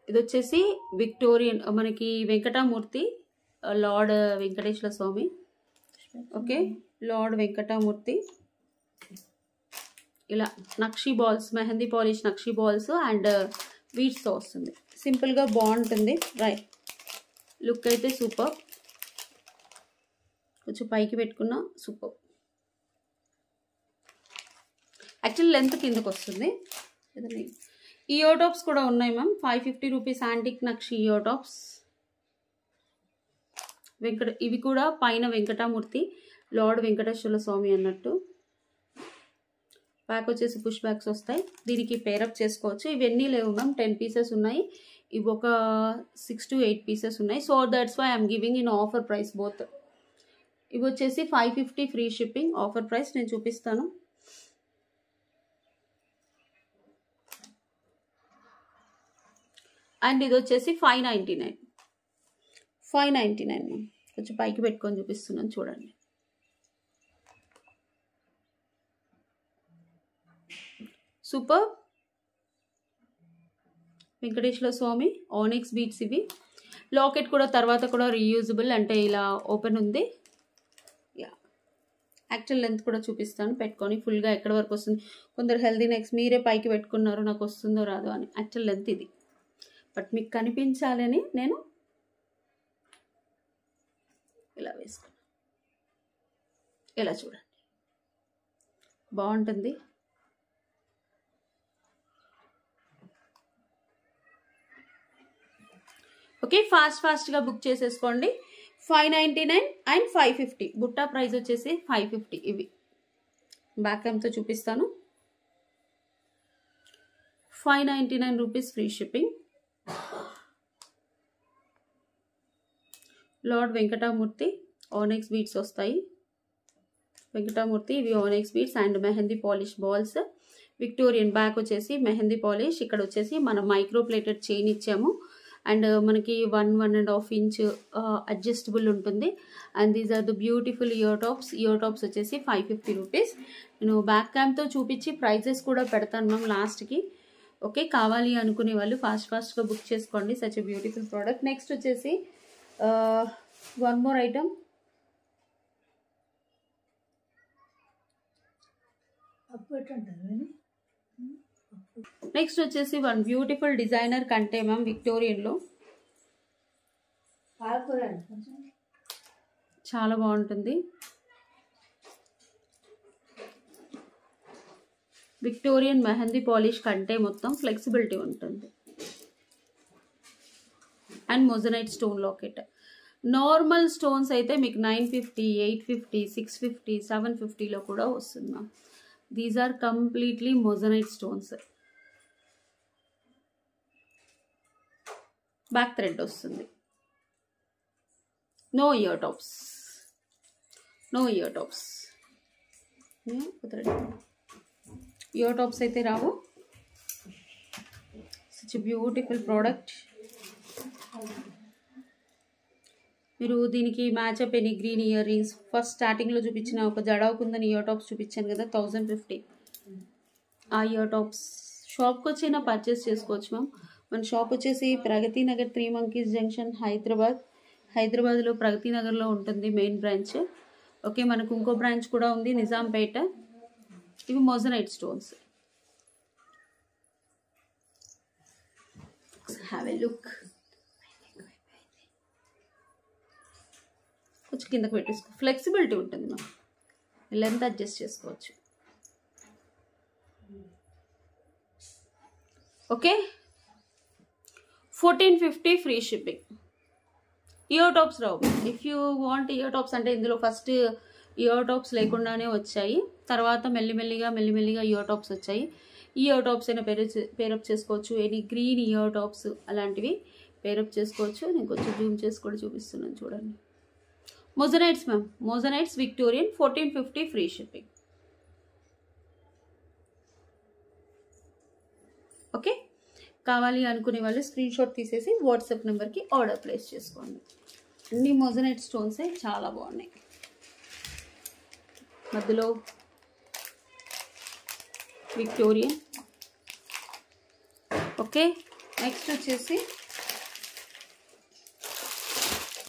Speaker 1: ఇది వచ్చేసి విక్టోరియన్, మనకి Venkatamurthy, lord Venkateswara Swamy. Okay, lord Venkatamurthy. ఇలా nakshi balls, mehndi polish nakshi balls and బీడ్స్తో వస్తుంది. సింపుల్గా బాగుంటుంది. రైట్, లుక్ అయితే సూపర్. కొంచెం పైకి పెట్టుకున్న సూపర్. యాక్చువల్లీ లెంత్ కిందకు వస్తుంది. ఇయర్ టాప్స్ కూడా ఉన్నాయి మ్యామ్. 550 రూపీస్ యాంటిక్ నక్షి ఇయర్ టాప్స్. ఇవి కూడా పైన వెంకటామూర్తి, లార్డ్ వెంకటేశ్వర స్వామి అన్నట్టు. బ్యాక్ వచ్చేసి పుష్ బ్యాక్స్ వస్తాయి. దీనికి పేరప్ చేసుకోవచ్చు. ఇవన్నీ లేవు మ్యామ్, 10 పీసెస్ ఉన్నాయి. ఇవి ఒక 6 to 8 పీసెస్ ఉన్నాయి. So that's why I'm giving in offer price both. ఇవి వచ్చేసి 550 ఫ్రీ షిప్పింగ్. ఆఫర్ ప్రైస్ నేను చూపిస్తాను. అండ్ ఇది వచ్చేసి 599. 599 కొంచెం పైకి పెట్టుకొని చూపిస్తున్నాను చూడండి. సూపర్. వెంకటేశ్వర స్వామి ఆనిక్స్ బీట్స్. ఇవి లాకెట్ కూడా తర్వాత కూడా రీయూజబుల్, అంటే ఇలా ఓపెన్ ఉంది. యాక్చువల్ లెంత్ కూడా చూపిస్తాను పెట్టుకొని ఫుల్గా ఎక్కడ వరకు వస్తుంది. కొందరు హెల్దీ నెక్స్ మీరే పైకి పెట్టుకున్నారు, నాకు వస్తుందో రాదో అని. యాక్చువల్ లెంత్ ఇది, బట్ మీకు కనిపించాలని నేను ఇలా వేసుకున్నాను. ఇలా చూడండి, బాగుంటుంది. ఓకే, ఫాస్ట్గా బుక్ చేసేసుకోండి. 599 అండ్ 550. బుట్టా ప్రైస్ వచ్చేసి 550. ఇవి బ్యాక్ క్యామ్తో చూపిస్తాను. 599 rupees free shipping. Lord Venkatamurthy onyx beads వస్తాయి. వెంకటామూర్తి ఇవి onyx beads and mehndi polish balls. Victorian back వచ్చేసి మెహందీ పాలిష్. ఇక్కడ వచ్చేసి మనం మైక్రో ప్లేటెడ్ చైన్ ఇచ్చాము. అండ్ మనకి 1.5 ఇంచ్ అడ్జస్టబుల్ ఉంటుంది. And these are the beautiful ear tops. Ear tops వచ్చేసి 550 రూపీస్. నేను బ్యాక్ క్యామ్తో చూపించి ప్రైజెస్ కూడా పెడతాను మ్యామ్ లాస్ట్కి. ఓకే, కావాలి అనుకునే వాళ్ళు ఫాస్ట్గా బుక్ చేసుకోండి. Such a beautiful product. Next వచ్చేసి వన్ మోర్ ఐటమ్. నెక్స్ట్ వచ్చేసి వన్ బ్యూటిఫుల్ డిజైనర్ కంటే మ్యామ్ విక్టోరియన్లో చాలా బాగుంటుంది. విక్టోరియన్ మెహందీ పాలిష్ కంటే మొత్తం ఫ్లెక్సిబిలిటీ ఉంటుంది. And moissanite stone locket. Normal stones అయితే మీకు 950, 850, 650, 750లో కూడా వస్తుంది ma'am. These are completely moissanite stones. Back thread వస్తుంది. No ear tops. Ear tops అయితే రావు. Such beautiful product. మీరు దీనికి match up any green ear rings. First స్టార్టింగ్లో చూపించిన ఒక జడావుకుందని ఇయర్ టాప్స్ చూపించాను కదా 1050. ఆ ఇయర్ టాప్స్ షాప్కి వచ్చినా పర్చేస్ చేసుకోవచ్చు మ్యామ్. మన షాప్ వచ్చేసి ప్రగతి నగర్ 3 Monkeys జంక్షన్, హైదరాబాద్లో ప్రగతి నగర్లో ఉంటుంది మెయిన్ బ్రాంచ్. ఓకే, మనకు ఇంకో బ్రాంచ్ కూడా ఉంది నిజాంపేట. ఇవి moissanite stones. Have a look. కొంచెం కిందకి పెట్టేసుకో. ఫ్లెక్సిబిలిటీ ఉంటుంది మ్యామ్. లెంత్ అడ్జస్ట్ చేసుకోవచ్చు. Okay, 1450 free shipping. Ear tops Rao. If you want ear tops అంటే ఇందులో ఫస్ట్ ఇయర్ టాప్స్ లేకుండానే వచ్చాయి. తర్వాత మెల్లిమెల్లిగా ఇయర్ టాప్స్ వచ్చాయి. ఈ ఇయర్ టాప్స్ అయినా పేరప్ చేసుకోవచ్చు. ఎనీ గ్రీన్ ఇయర్ టాప్స్ అలాంటివి పేరప్ చేసుకోవచ్చు. నేను కొంచెం జూమ్ చేసి కూడా చూపిస్తున్నాను చూడండి. మొజనైట్స్ ma'am. మొజనైట్స్ Victorian 1450 free shipping. Okay, కావాలి అనుకునే వాళ్ళు స్క్రీన్ షాట్ తీసేసి వాట్సాప్ నెంబర్కి ఆర్డర్ ప్లేస్ చేసుకోండి. అన్ని మొజనైట్ స్టోన్సే చాలా బాగున్నాయి. మధ్యలో విక్టోరియన్. ఓకే, నెక్స్ట్ వచ్చేసి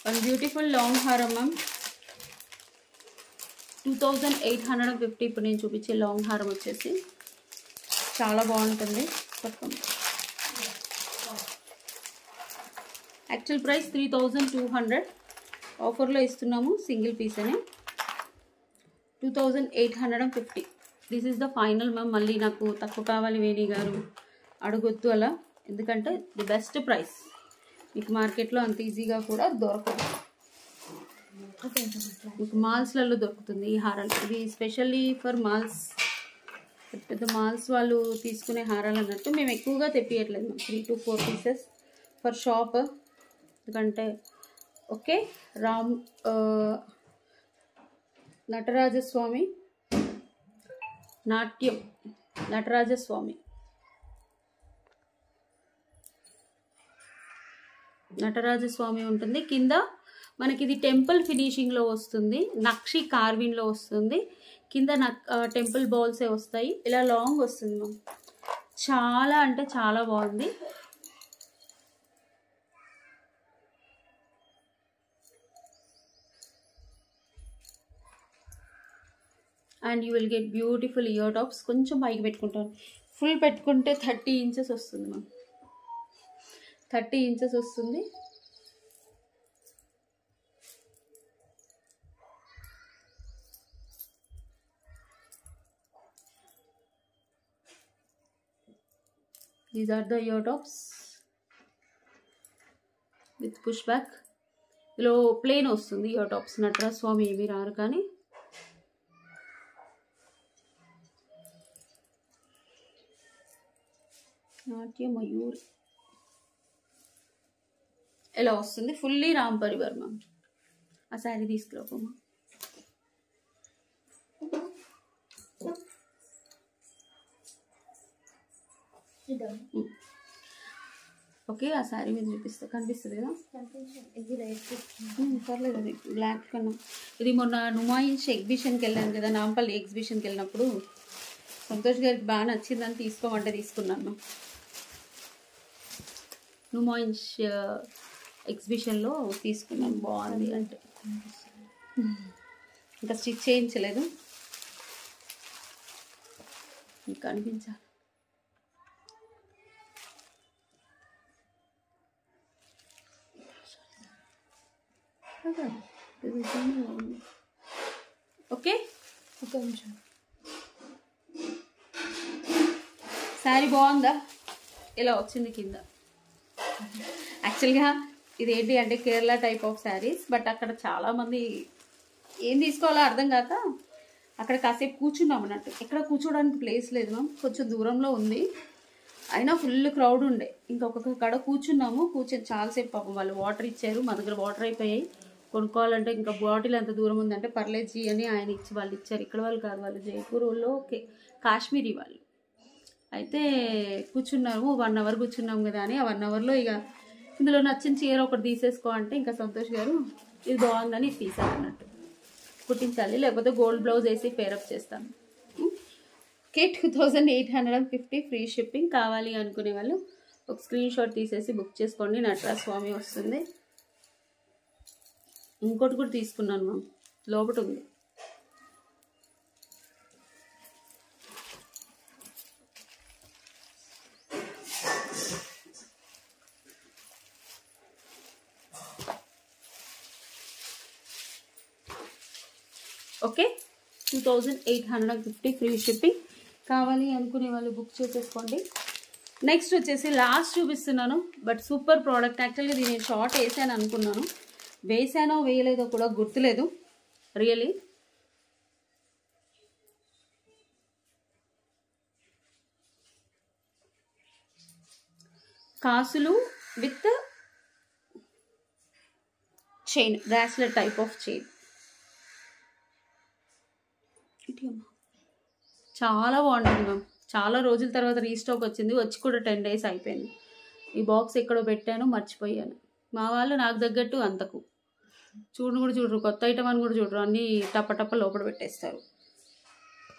Speaker 1: వన్ బ్యూటిఫుల్ లాంగ్ హారం మ్యామ్. 2850. ఇప్పుడు నేను చూపించే లాంగ్ హారం వచ్చేసి చాలా బాగుంటుంది. Actual price 3200. ఆఫర్లో ఇస్తున్నాము సింగిల్ పీస్ అని 2850. This is the final ma'am. మళ్ళీ నాకు తక్కువ కావాలి వేణి గారు అడగొద్దు అలా, ఎందుకంటే ది బెస్ట్ ప్రైస్. మీకు మార్కెట్లో అంత ఈజీగా కూడా దొరకదు. మీకు మాల్స్లలో దొరుకుతుంది ఈ హారాలు. ఇవి స్పెషల్లీ ఫర్ మాల్స్, పెద్ద మాల్స్ వాళ్ళు తీసుకునే హారాలు అన్నట్టు. మేము ఎక్కువగా తెప్పియట్లేదు ma'am. 3 to 4 pieces for shop. ఎందుకంటే ఓకే, నటరాజస్వామి నాట్యం, నటరాజస్వామి ఉంటుంది. కింద మనకి ఇది టెంపుల్ ఫినిషింగ్లో వస్తుంది. నక్షి కార్వింగ్లో వస్తుంది. కింద టెంపుల్ బాల్సే వస్తాయి. ఇలా లాంగ్ వస్తుంది మ్యామ్. చాలా అంటే చాలా బాగుంది. And you will get beautiful ear tops. కొంచెం పైకి పెట్టుకుంటాను. ఫుల్ పెట్టుకుంటే 30 ఇంచెస్ వస్తుంది మ్యామ్. 30 ఇంచెస్ వస్తుంది. These are the ear tops with pushback. ఇలా ప్లెయిన్ వస్తుంది ఇయర్ టాప్స్. నటరాజస్వామి ఏమీ రారు కానీ నాట్య మయూర్ ఇలా వస్తుంది. Fully Ram Parivar ma'am. ఆ శారీ తీసుకురాపమ్మా. ఓకే, ఆ శారీ మీద చూపిస్తా, కనిపిస్తుంది కదా? పర్లేదు, అది బ్లాక్ కన్నా. ఇది మొన్న నుమాయిష్ ఎగ్జిబిషన్కి వెళ్ళాను కదా, నాంపల్లి ఎగ్జిబిషన్కి వెళ్ళినప్పుడు సంతోష్ గారికి బాగా నచ్చిందని తీసుకోమంటే తీసుకున్నాను. నుమాయిష్ ఎగ్జిబిషన్లో తీసుకున్నాను, బాగుంది అంటే. ఇంకా స్టిచ్ చేయించలేదు, ఇంకా అనిపించాలి. ఓకే, ఒక నిమిషం. శారీ బాగుందా? ఇలా వచ్చింది కింద. యాక్చువల్గా ఇది ఏంటి అంటే Kerala type of saris, but అక్కడ చాలామంది ఏం తీసుకోవాలో అర్థం కాక అక్కడ కాసేపు కూర్చున్నాం అన్నట్టు. ఎక్కడ కూర్చోడానికి ప్లేస్ లేదు మ్యామ్, కొంచెం దూరంలో ఉంది, అయినా ఫుల్ క్రౌడ్ ఉండే. ఇంకొక కడ కూర్చున్నాము, కూర్చొని చాలాసేపు పాపం వాళ్ళు వాటర్ ఇచ్చారు, మా దగ్గర వాటర్ అయిపోయాయి. కొనుక్కోవాలంటే ఇంకా బాటిల్ ఎంత దూరం ఉందంటే పర్లేదు జీ అని ఆయన ఇచ్చి వాళ్ళు ఇచ్చారు. ఇక్కడ వాళ్ళు కాదు, వాళ్ళు జైపూర్లో కాశ్మీరీ వాళ్ళు. అయితే కూర్చున్నాము, 1 అవర్ కూర్చున్నాము కదా అని. ఆ 1 అవర్లో ఇక ఇందులో నచ్చిన చీర ఒకటి తీసేసుకో అంటే ఇంకా సంతోష్ గారు ఇది బాగుందని ఇది తీసాను అన్నట్టు. కుట్టించాలి, లేకపోతే గోల్డ్ బ్లౌజ్ వేసి పేరప్ చేస్తాను. Okay, 2850 free shipping. కావాలి అనుకునే వాళ్ళు ఒక స్క్రీన్ షాట్ తీసేసి బుక్ చేసుకోండి. నటరాజ్ స్వామి వస్తుంది. ఇంకోటి కూడా తీసుకున్నాను మ్యామ్, లోపల ఉంది. Okay, 2850 free shipping. కావాలి అనుకునే వాళ్ళు బుక్ చేసేసుకోండి. నెక్స్ట్ వచ్చేసి లాస్ట్ చూపిస్తున్నాను, బట్ సూపర్ ప్రోడక్ట్. యాక్చువల్గా దీన్ని నేను షార్ట్ వేసాను అనుకున్నాను, వేసానో వేయలేదో కూడా గుర్తులేదు రియలీ. కాసులు with chain, bracelet type of chain. చాలా బాగుంటుంది మ్యామ్. చాలా రోజుల తర్వాత రీస్టాక్ వచ్చింది, వచ్చి కూడా 10 డేస్ అయిపోయింది. ఈ బాక్స్ ఎక్కడో పెట్టాను, మర్చిపోయాను. మా వాళ్ళు నాకు తగ్గట్టు అంతకు చూడను కూడా చూడరు, కొత్త ఐటమ్ అని కూడా చూడరు, అన్నీ టప్ప లోపల పెట్టేస్తారు.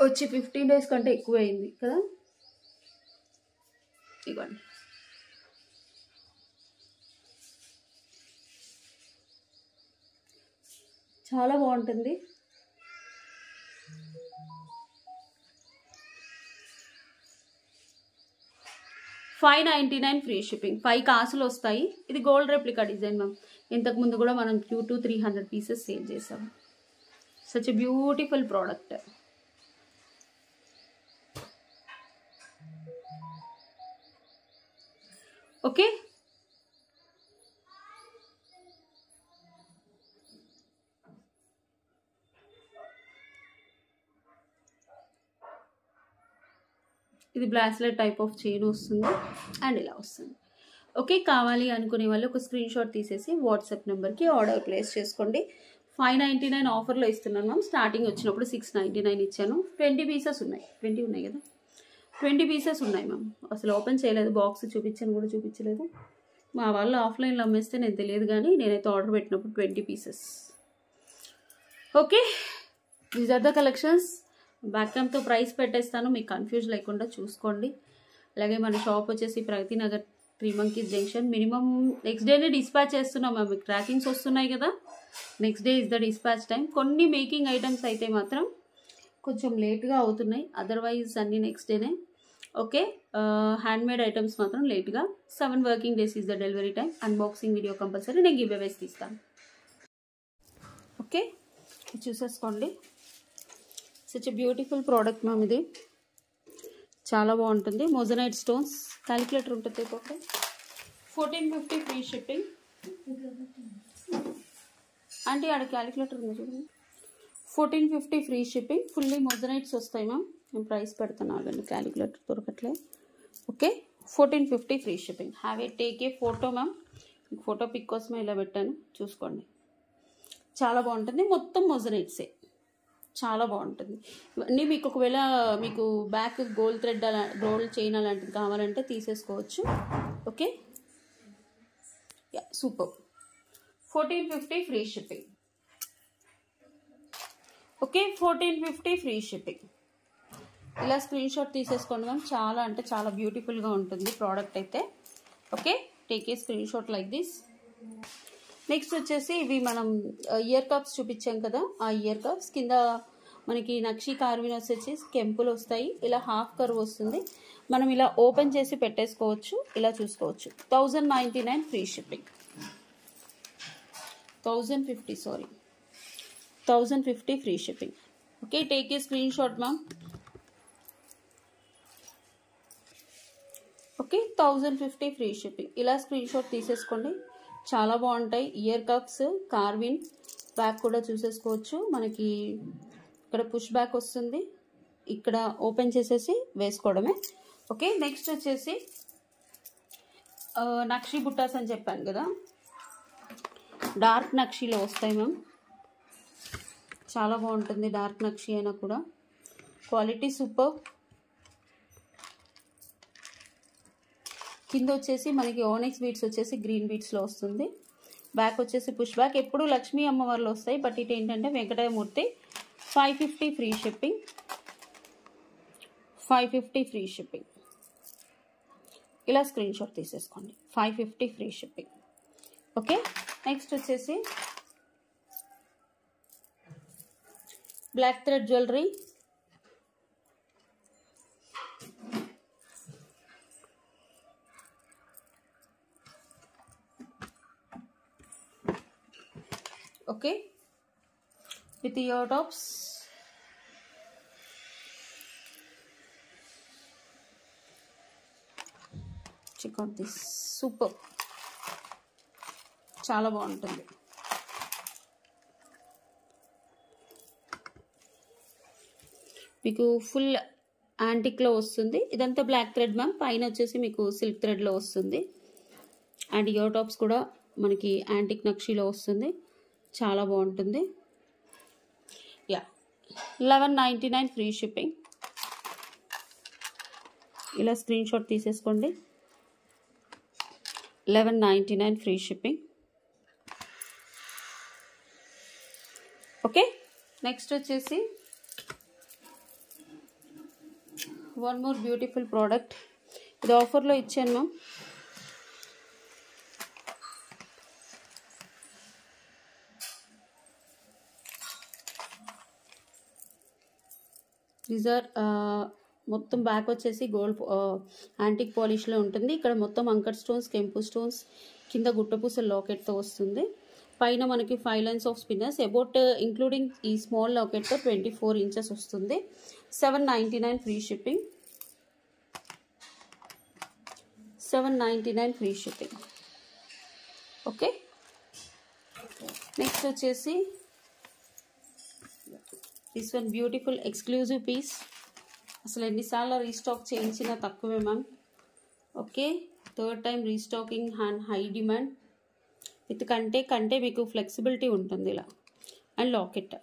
Speaker 1: వచ్చి 15 డేస్ కంటే ఎక్కువ అయింది కదా. ఇవ్వండి, చాలా బాగుంటుంది. $599 ఫ్రీ షిప్పింగ్. 5 కాసులు వస్తాయి. ఇది గోల్డ్ రెప్లికా డిజైన్ మ్యామ్. ఇంతకుముందు కూడా మనం Q2 300 పీసెస్ సేల్ చేసాము. Such a beautiful product. Okay, ఇది బ్రాస్లెట్ టైప్ ఆఫ్ చైన్ వస్తుంది అండ్ ఇలా వస్తుంది. ఓకే, కావాలి అనుకునే వాళ్ళు ఒక స్క్రీన్ షాట్ తీసేసి వాట్సాప్ నెంబర్కి ఆర్డర్ ప్లేస్ చేసుకోండి. 599 ఆఫర్లో ఇస్తున్నాను మ్యామ్. స్టార్టింగ్ వచ్చినప్పుడు 699 ఇచ్చాను. 20 పీసెస్ ఉన్నాయి, 20 ఉన్నాయి కదా, 20 పీసెస్ ఉన్నాయి మ్యామ్. అసలు ఓపెన్ చేయలేదు, బాక్స్ చూపించాను కూడా చూపించలేదు. మా వాళ్ళు ఆఫ్లైన్లో అమ్మేస్తే నేను తెలియదు, కానీ నేనైతే ఆర్డర్ పెట్టినప్పుడు 20 pieces. Okay, these are the collections. Back క్యామ్తో ప్రైస్ పెట్టేస్తాను, మీకు కన్ఫ్యూజ్ లేకుండా చూసుకోండి. అలాగే మన షాప్ వచ్చేసి Pragathi Nagar 3 Monkeys junction. Minimum next డేనే డిస్పాచ్ చేస్తున్నాం మ్యామ్. మీకు ట్రాకింగ్స్ వస్తున్నాయి కదా, next day is the dispatch time. కొన్ని మేకింగ్ ఐటమ్స్ అయితే మాత్రం కొంచెం లేట్గా అవుతున్నాయి, అదర్వైజ్ అన్ని నెక్స్ట్ డేనే. ఓకే, హ్యాండ్మేడ్ ఐటమ్స్ మాత్రం లేట్గా. 7 working days is the delivery time. Unboxing video compulsory, నేను గివ్ అవేస్ తీస్తాను. ఓకే, చూసేసుకోండి. Such a beautiful product ma'am. ఇది చాలా బాగుంటుంది. మోజనైట్ స్టోన్స్, క్యాలిక్యులేటర్ ఉంటుంది ఒక 1450 ఫ్రీ షిప్పింగ్. అంటే ఆడ క్యాలిక్యులేటర్ ఉంది చూడండి. 1450 ఫ్రీ షిప్పింగ్. ఫుల్లీ మోజనైట్స్ వస్తాయి మ్యామ్. నేను ప్రైస్ పెడతాను, ఆగండి, క్యాలిక్యులేటర్ దొరకట్లే. Okay, 1450 free shipping. Have a take a photo ma'am. Photo pic కోసమే ఇలా పెట్టాను, చూసుకోండి. చాలా బాగుంటుంది, మొత్తం మోజనైట్సే. చాలా బాగుంటుంది. ఇవన్నీ మీకు ఒకవేళ మీకు బ్యాక్ గోల్డ్ థ్రెడ్ అలా గోల్డ్ చైన్ అలాంటిది కావాలంటే తీసేసుకోవచ్చు. Okay, yeah super. 1450 free shipping. Okay, 1450 free shipping. ఇలా స్క్రీన్ షాట్ తీసేసుకోండి మ్యామ్. చాలా అంటే చాలా బ్యూటిఫుల్గా ఉంటుంది ప్రోడక్ట్ అయితే. Okay, take a screen shot like this. Next వచ్చేసి ఇవి మనం ఇయర్ కప్స్ చూపించాం కదా, ఆ ఇయర్ కప్స్ కింద మనకి నక్షి కార్విన్ వచ్చేసి కెంపులు వస్తాయి. ఇలా హాఫ్ కర్వ్ వస్తుంది. మనం ఇలా ఓపెన్ చేసి పెట్టేసుకోవచ్చు. ఇలా చూసుకోవచ్చు. 1099 free shipping. 1050 free shipping. Okay, take a screen shot ma'am. Okay, 1050 free shipping. ఇలా స్క్రీన్ షాట్ తీసేసుకోండి. చాలా బాగుంటాయి. ఇయర్ కప్స్ కార్విన్ బ్యాక్ కూడా చూసేసుకోవచ్చు. మనకి ఇక్కడ పుష్ బ్యాక్ వస్తుంది. ఇక్కడ ఓపెన్ చేసేసి వేసుకోవడమే. ఓకే, నెక్స్ట్ వచ్చేసి నక్షి బుట్టాస్ అని చెప్పాను కదా, డార్క్ నక్షిలో వస్తాయి మ్యామ్. చాలా బాగుంటుంది. డార్క్ నక్షి అయినా కూడా క్వాలిటీ సూపర్. కింద వచ్చేసి మనకి ఓనెక్స్ బీడ్స్ వచ్చేసి గ్రీన్ బీడ్స్లో వస్తుంది. బ్యాక్ వచ్చేసి పుష్ బ్యాక్. ఎప్పుడు లక్ష్మీ అమ్మవార్లు వస్తాయి, బట్ ఇటు ఏంటంటే Venkatamurthy. 550 free shipping. 550 free shipping. ఇలా స్క్రీన్ షాట్ తీసేసుకోండి. 550 ఫ్రీ షిప్పింగ్. ఓకే, నెక్స్ట్ వచ్చేసి black thread jewellery. Okay, with ear tops. Check out this. Super, చాలా బాగుంటుంది. మీకు ఫుల్ యాంటిక్లో వస్తుంది. ఇదంతా బ్లాక్ థ్రెడ్ మ్యామ్. పైన వచ్చేసి మీకు సిల్క్ థ్రెడ్లో వస్తుంది. అండ్ ఇయర్ టాప్స్ కూడా మనకి యాంటిక్ నక్షిలో వస్తుంది. చాలా బాగుంటుంది. Yeah, 1199 free shipping. ఇలా స్క్రీన్ షాట్ తీసేసుకోండి. 1199 ఫ్రీ షిప్పింగ్. ఓకే, నెక్స్ట్ వచ్చేసి వన్ మోర్ బ్యూటిఫుల్ ప్రోడక్ట్. ఇది ఆఫర్లో ఇచ్చాను మ్యామ్. దీస్ ఆర్ మొత్తం బ్యాక్ వచ్చేసి గోల్డ్ యాంటిక్ పాలిష్లో ఉంటుంది. ఇక్కడ మొత్తం అంకర్ స్టోన్స్, కెంపు స్టోన్స్, కింద గుట్టపూస లాకెట్తో వస్తుంది. పైన మనకి 5 lines of spinners. About including ఈ స్మాల్ లాకెట్తో 24 ఇంచెస్ వస్తుంది. 799 free shipping. 799 free shipping. Okay, next వచ్చేసి this one beautiful exclusive piece. అసలు ఎన్నిసార్లు రీస్టాక్ చేయించినా తక్కువే ma'am. Okay, 3rd time restocking and high demand. With కంటే మీకు ఫ్లెక్సిబిలిటీ ఉంటుంది ఇలా. And locket.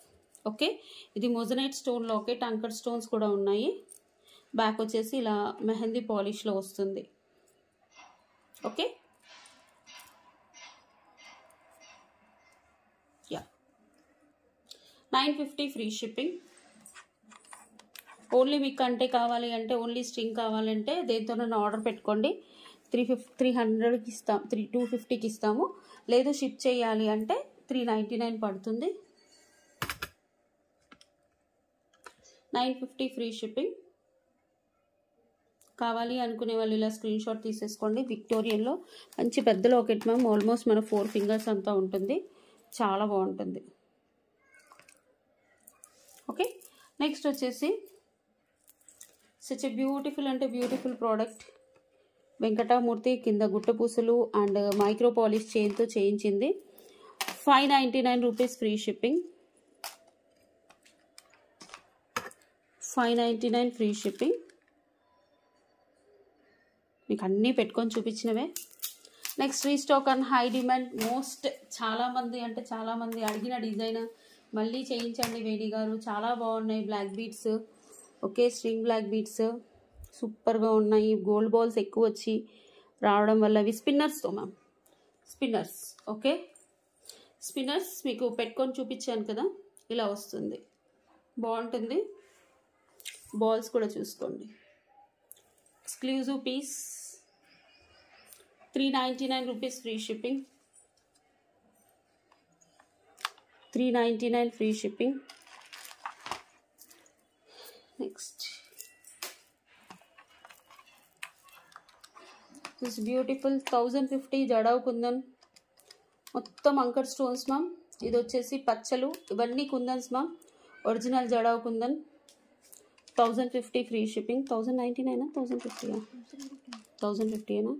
Speaker 1: ఓకే, ఇది moissanite stone locket. Uncut stones కూడా ఉన్నాయి. బ్యాక్ వచ్చేసి ఇలా మెహందీ పాలిష్లో వస్తుంది. Okay, yeah, 950 free shipping. Only మీకు కంటే కావాలి అంటే, ఓన్లీ స్ట్రింగ్ కావాలంటే దేంతోనైనా ఆర్డర్ పెట్టుకోండి. 300కి ఇస్తాం, 250కి ఇస్తాము. లేదు షిప్ చేయాలి అంటే 399 పడుతుంది. 950 ఫ్రీ షిప్పింగ్. కావాలి అనుకునే వాళ్ళు ఇలా స్క్రీన్ షాట్ తీసేసుకోండి. విక్టోరియన్లో మంచి పెద్ద లాకెట్ మ్యామ్. ఆల్మోస్ట్ మన 4 ఫింగర్స్ అంతా ఉంటుంది. చాలా బాగుంటుంది. ఓకే, నెక్స్ట్ వచ్చేసి సచ్ ఎ బ్యూటిఫుల్ అంటే బ్యూటిఫుల్ ప్రోడక్ట్. వెంకటమూర్తి కింద గుట్టపూసలు అండ్ మైక్రో పాలిష్ చైన్తో చేయించింది. 599 rupees free shipping. 599 free shipping. మీకు అన్నీ పెట్టుకొని చూపించినవే. Next restock and high demand. చాలామంది అడిగిన డిజైన్ మళ్ళీ చేయించండి వేణి గారు, చాలా బాగున్నాయి black beads. Okay, string black beads సూపర్గా ఉన్నాయి. గోల్డ్ బాల్స్ ఎక్కువ వచ్చి రావడం వల్ల అవి స్పిన్నర్స్తో మ్యామ్, స్పిన్నర్స్. ఓకే, స్పిన్నర్స్ మీకు పెట్టుకొని చూపించాను కదా, ఇలా వస్తుంది, బాగుంటుంది. బాల్స్ కూడా చూసుకోండి. Exclusive piece, 399 rupees free shipping, 399 free shipping. Next this beautiful 1050 jadau kundan, మొత్తం అంకర్ స్టోన్స్ మ్యామ్. ఇది వచ్చేసి పచ్చలు, ఇవన్నీ kundans ma'am, original jadau kundan. 1050 free shipping. 1099 1050 1050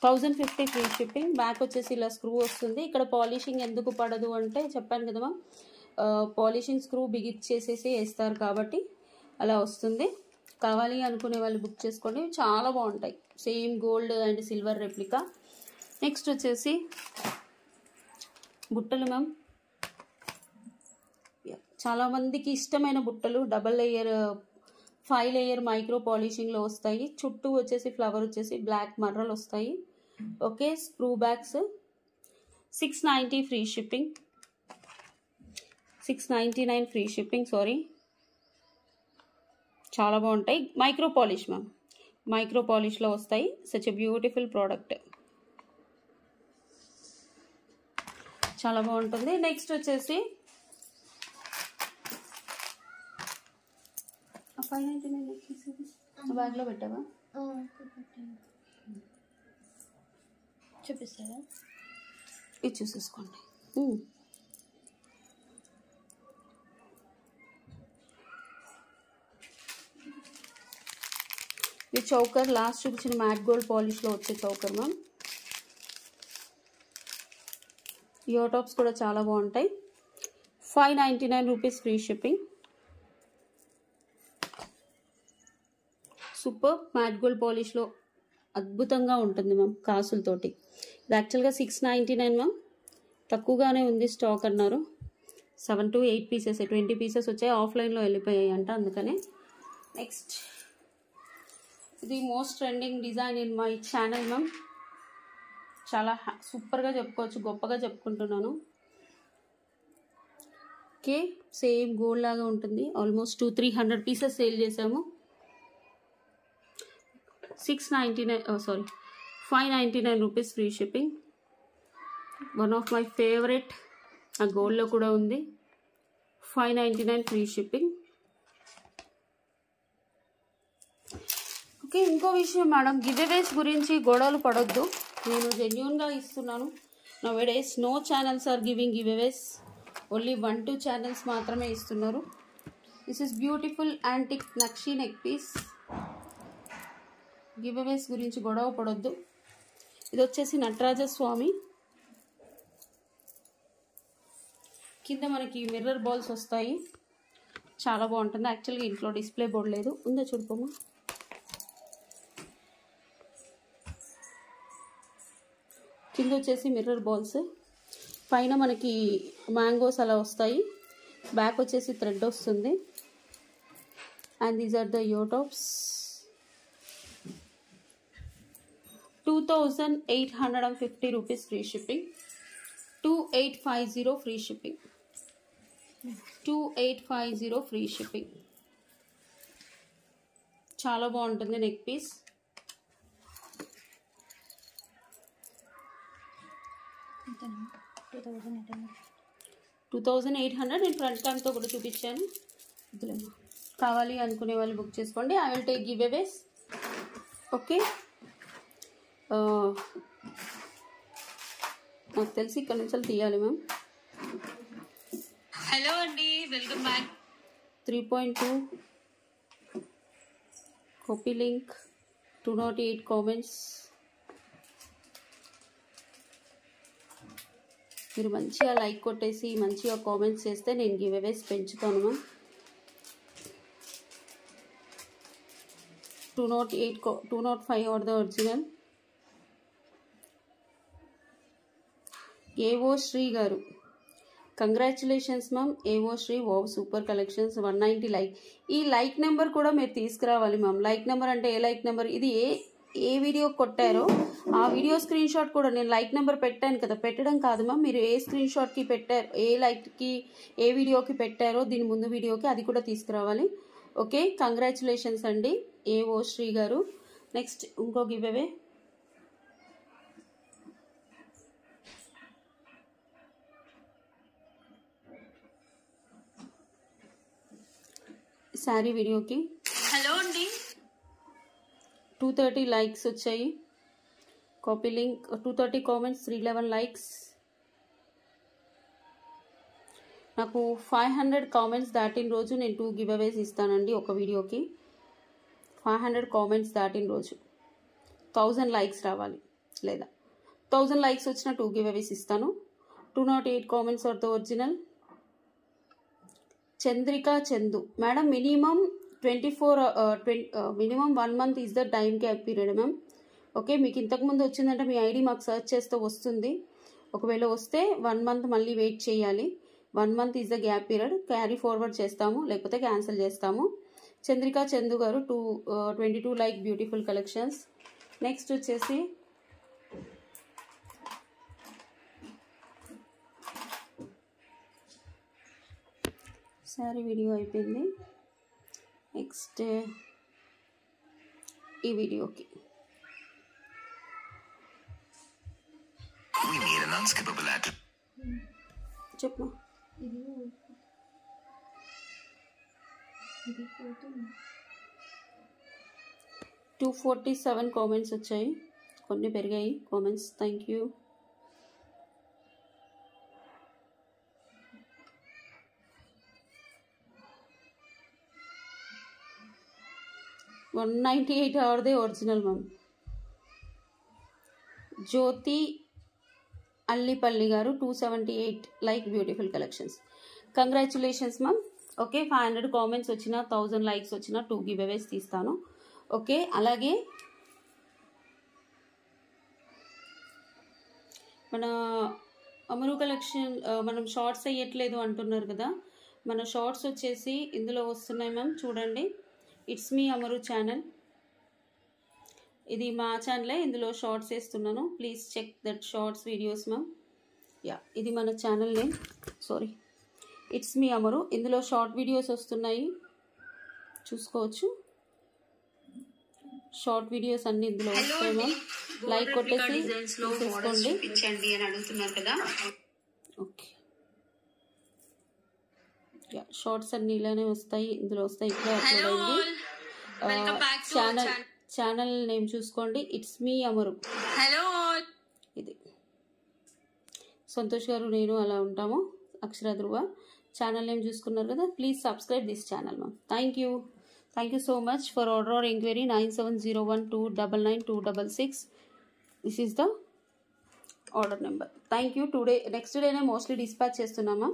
Speaker 1: 1050 free shipping. Back వచ్చేసి ఇలా స్క్రూ వస్తుంది. ఇక్కడ పాలిషింగ్ ఎందుకు పడదు అంటే చెప్పాను కదా మ్యామ్, పాలిషింగ్ స్క్రూ బిగిచ్చేసేసి వేస్తారు కాబట్టి అలా వస్తుంది. కావాలి అనుకునే వాళ్ళు బుక్ చేసుకోండి, చాలా బాగుంటాయి. Same gold and silver replica. Next వచ్చేసి బుట్టలు మ్యామ్, చాలామందికి ఇష్టమైన బుట్టలు. డబల్ లేయర్ 5 లేయర్ మైక్రో పాలిషింగ్లో వస్తాయి. చుట్టూ వచ్చేసి ఫ్లవర్ వచ్చేసి బ్లాక్ మర్రలు వస్తాయి. Okay, screw bags 690 free shipping, 699 free shipping. Sorry, చాలా బాగుంటాయి. మైక్రో పాలిష్ మ్యామ్, మైక్రో పాలిష్లో వస్తాయి. సచ్ ఎ బ్యూటిఫుల్ ప్రోడక్ట్, చాలా బాగుంటుంది. నెక్స్ట్ వచ్చేసి 599 బ్యాగ్లో పెట్టావా,
Speaker 2: చూపిస్తారా?
Speaker 1: ఇది చూసేసుకోండి. ఇది చౌకర్, లాస్ట్ చూపించిన మ్యాట్ గోల్డ్ పాలిష్లో వచ్చే చౌకర్ మ్యామ్. ఇయర్ టాప్స్ కూడా చాలా బాగుంటాయి. 599 rupees free shipping. Super matte gold పాలిష్లో అద్భుతంగా ఉంటుంది మ్యామ్, కాసులతోటి. ఇది యాక్చువల్గా 699 మ్యామ్, తక్కువగానే ఉంది స్టాక్ అన్నారు. 7 to 8 పీసెస్, 20 పీసెస్ వచ్చాయి, ఆఫ్లైన్లో వెళ్ళిపోయాయి అంట, అందుకనే. నెక్స్ట్ ఇది most trending design in my channel ma'am, చాలా సూపర్గా చెప్పుకోవచ్చు, గొప్పగా చెప్పుకుంటున్నాను. ఓకే, సేమ్ గోల్డ్ లాగా ఉంటుంది. ఆల్మోస్ట్ 200-300 పీసెస్ సేల్ చేసాము. 599 rupees free shipping. One of my favourite, ఆ గోల్డ్లో కూడా ఉంది. 599 ఫ్రీ షిప్పింగ్. ఓకే, ఇంకో విషయం మేడం, గివ్అవేస్ గురించి గొడవలు పడొద్దు, నేను జెన్యూన్గా ఇస్తున్నాను. Nowadays no channels are giving giveaways, only 1-2 channels మాత్రమే ఇస్తున్నారు. దిస్ ఇస్ బ్యూటిఫుల్ యాంటిక్ నక్షి నెక్ పీస్. గివ్అవేస్ గురించి గొడవ పడొద్దు. ఇది వచ్చేసి నటరాజ స్వామి, కింద మనకి మిర్రర్ బాల్స్ వస్తాయి, చాలా బాగుంటుంది. యాక్చువల్గా ఇంట్లో డిస్ప్లే బోర్డు లేదు, ఉందా చూడుకోమా. కింద వచ్చేసి మిర్రర్ బాల్స్, పైన మనకి మ్యాంగోస్ అలా వస్తాయి. బ్యాక్ వచ్చేసి థ్రెడ్ వస్తుంది. And these are the ear tops. 2850 rupees free shipping. 2850 free shipping. 2850 free shipping. చాలా బాగుంటుంది నెక్ పీస్. $2,800 నేను ఫ్రంట్ క్యామ్తో కూడా చూపించాను. కావాలి అనుకునే వాళ్ళు బుక్ చేసుకోండి. I will take giveaways. Okay, నాకు తెలిసి ఇక్కడ నుంచి తీయాలి మ్యామ్.
Speaker 2: హలో అండి, welcome back.
Speaker 1: 3.2 copy link, 208 comments. మీరు మంచిగా లైక్ కొట్టేసి మంచిగా కామెంట్స్ చేస్తే నేను గివ్ అవేస్ పెంచుతాను మ్యామ్. 205 are the original. ఏవో శ్రీ గారు, కంగ్రాచులేషన్స్ మ్యామ్. ఏవో Sri wow super collections 190 like. ఈ లైక్ నెంబర్ కూడా మీరు తీసుకురావాలి మ్యామ్. లైక్ నెంబర్ అంటే ఏ లైక్ నెంబర్, ఇది ఏ వీడియో కొట్టారో ఆ వీడియో స్క్రీన్ షాట్ కూడా నేను లైక్ నెంబర్ పెట్టాను కదా, పెట్టడం కాదు మ్యామ్, మీరు ఏ స్క్రీన్ షాట్కి పెట్టారు, ఏ లైక్కి ఏ వీడియోకి పెట్టారో దీని ముందు వీడియోకి అది కూడా తీసుకురావాలి. ఓకే, కంగ్రాచులేషన్స్ అండి ఏవో శ్రీ గారు. నెక్స్ట్ ఇంకో గివ్ అవే. శారీ వీడియోకి
Speaker 2: హలో అండి.
Speaker 1: 230 లైక్స్ వచ్చాయి. Copy link 230 comments, 311 likes. నాకు 500 కామెంట్స్ దాటిన రోజు నేను 2 గివ్ అవేస్ ఇస్తానండి ఒక వీడియోకి. 500 కామెంట్స్ దాటిన రోజు 1000 లైక్స్ రావాలి, లేదా 1000 లైక్స్ వచ్చిన 2 గివ్ అవేస్ ఇస్తాను. 208 comments are the original. Chandrika Chandu madam, minimum 1 month is the time gap period ma'am. Okay, మీకు ఇంతకుముందు వచ్చిందంటే మీ ఐడి మాకు సర్చ్ చేస్తే వస్తుంది. ఒకవేళ వస్తే 1 month మళ్ళీ వెయిట్ చేయాలి. 1 month is the gap period. Carry forward చేస్తాము, లేకపోతే క్యాన్సిల్ చేస్తాము. చంద్రికా చందు గారు 22 లైక్ బ్యూటిఫుల్ కలెక్షన్స్. నెక్స్ట్ వచ్చేసి సారీ వీడియో అయిపోయింది. నెక్స్ట్ ఈ వీడియోకి చెప్పు. 247 కామెంట్స్ వచ్చాయి, కొన్ని పెరిగాయి కామెంట్స్. Thank you. $198 అవరదే ఒరిజినల్ మ్యామ్. జ్యోతి అల్లిపల్లి గారు 278 like beautiful collections. Congratulations ma'am. Okay, 500 comments వచ్చిన 1000 లైక్స్ వచ్చిన 2 గివ్ అవేస్ తీస్తాను. ఓకే, అలాగే మన అమరు కలెక్షన్ మనం షార్ట్స్ వేయట్లేదు అంటున్నారు కదా, మన షార్ట్స్ వచ్చేసి ఇందులో వస్తున్నాయి మ్యామ్. చూడండి, ఇట్స్ మీ అమరు ఛానల్. ఇది మా ఛానలే, ఇందులో షార్ట్స్ వేస్తున్నాను. Please check that shorts videos ma'am. Yeah, ఇది మన channel name. Sorry, it's me Amaru. ఇందులో షార్ట్ వీడియోస్ వస్తున్నాయి, చూసుకోవచ్చు. షార్ట్ వీడియోస్ అన్ని ఇందులో వస్తాయి మ్యామ్. లైక్ కొట్టేసి చూసుకోండి అని అడుగుతున్నారు కదా. ఓకే, షార్ట్స్ అన్ని ఇలానే వస్తాయి, ఇందులో వస్తాయి. ఇప్పుడే అప్లోడ్ అయింది. ఛానల్ నేమ్ చూసుకోండి, ఇట్స్ మీ అమరు.
Speaker 2: హలో,
Speaker 1: ఇది సంతోష్ గారు నేను అలా ఉంటాము, అక్షర ధ్రువ. ఛానల్ నేమ్ చూసుకున్నారు కదా, please subscribe this channel ma'am. Thank you so much. For order or enquiry 9701299266. This is the order number. Thank you. Next డేనే మోస్ట్లీ డిస్పాచ్ చేస్తున్నామా.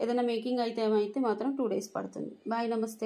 Speaker 1: ఏదైనా మేకింగ్ అయితే మాత్రం 2 days పడుతుంది. బాయ్, నమస్తే.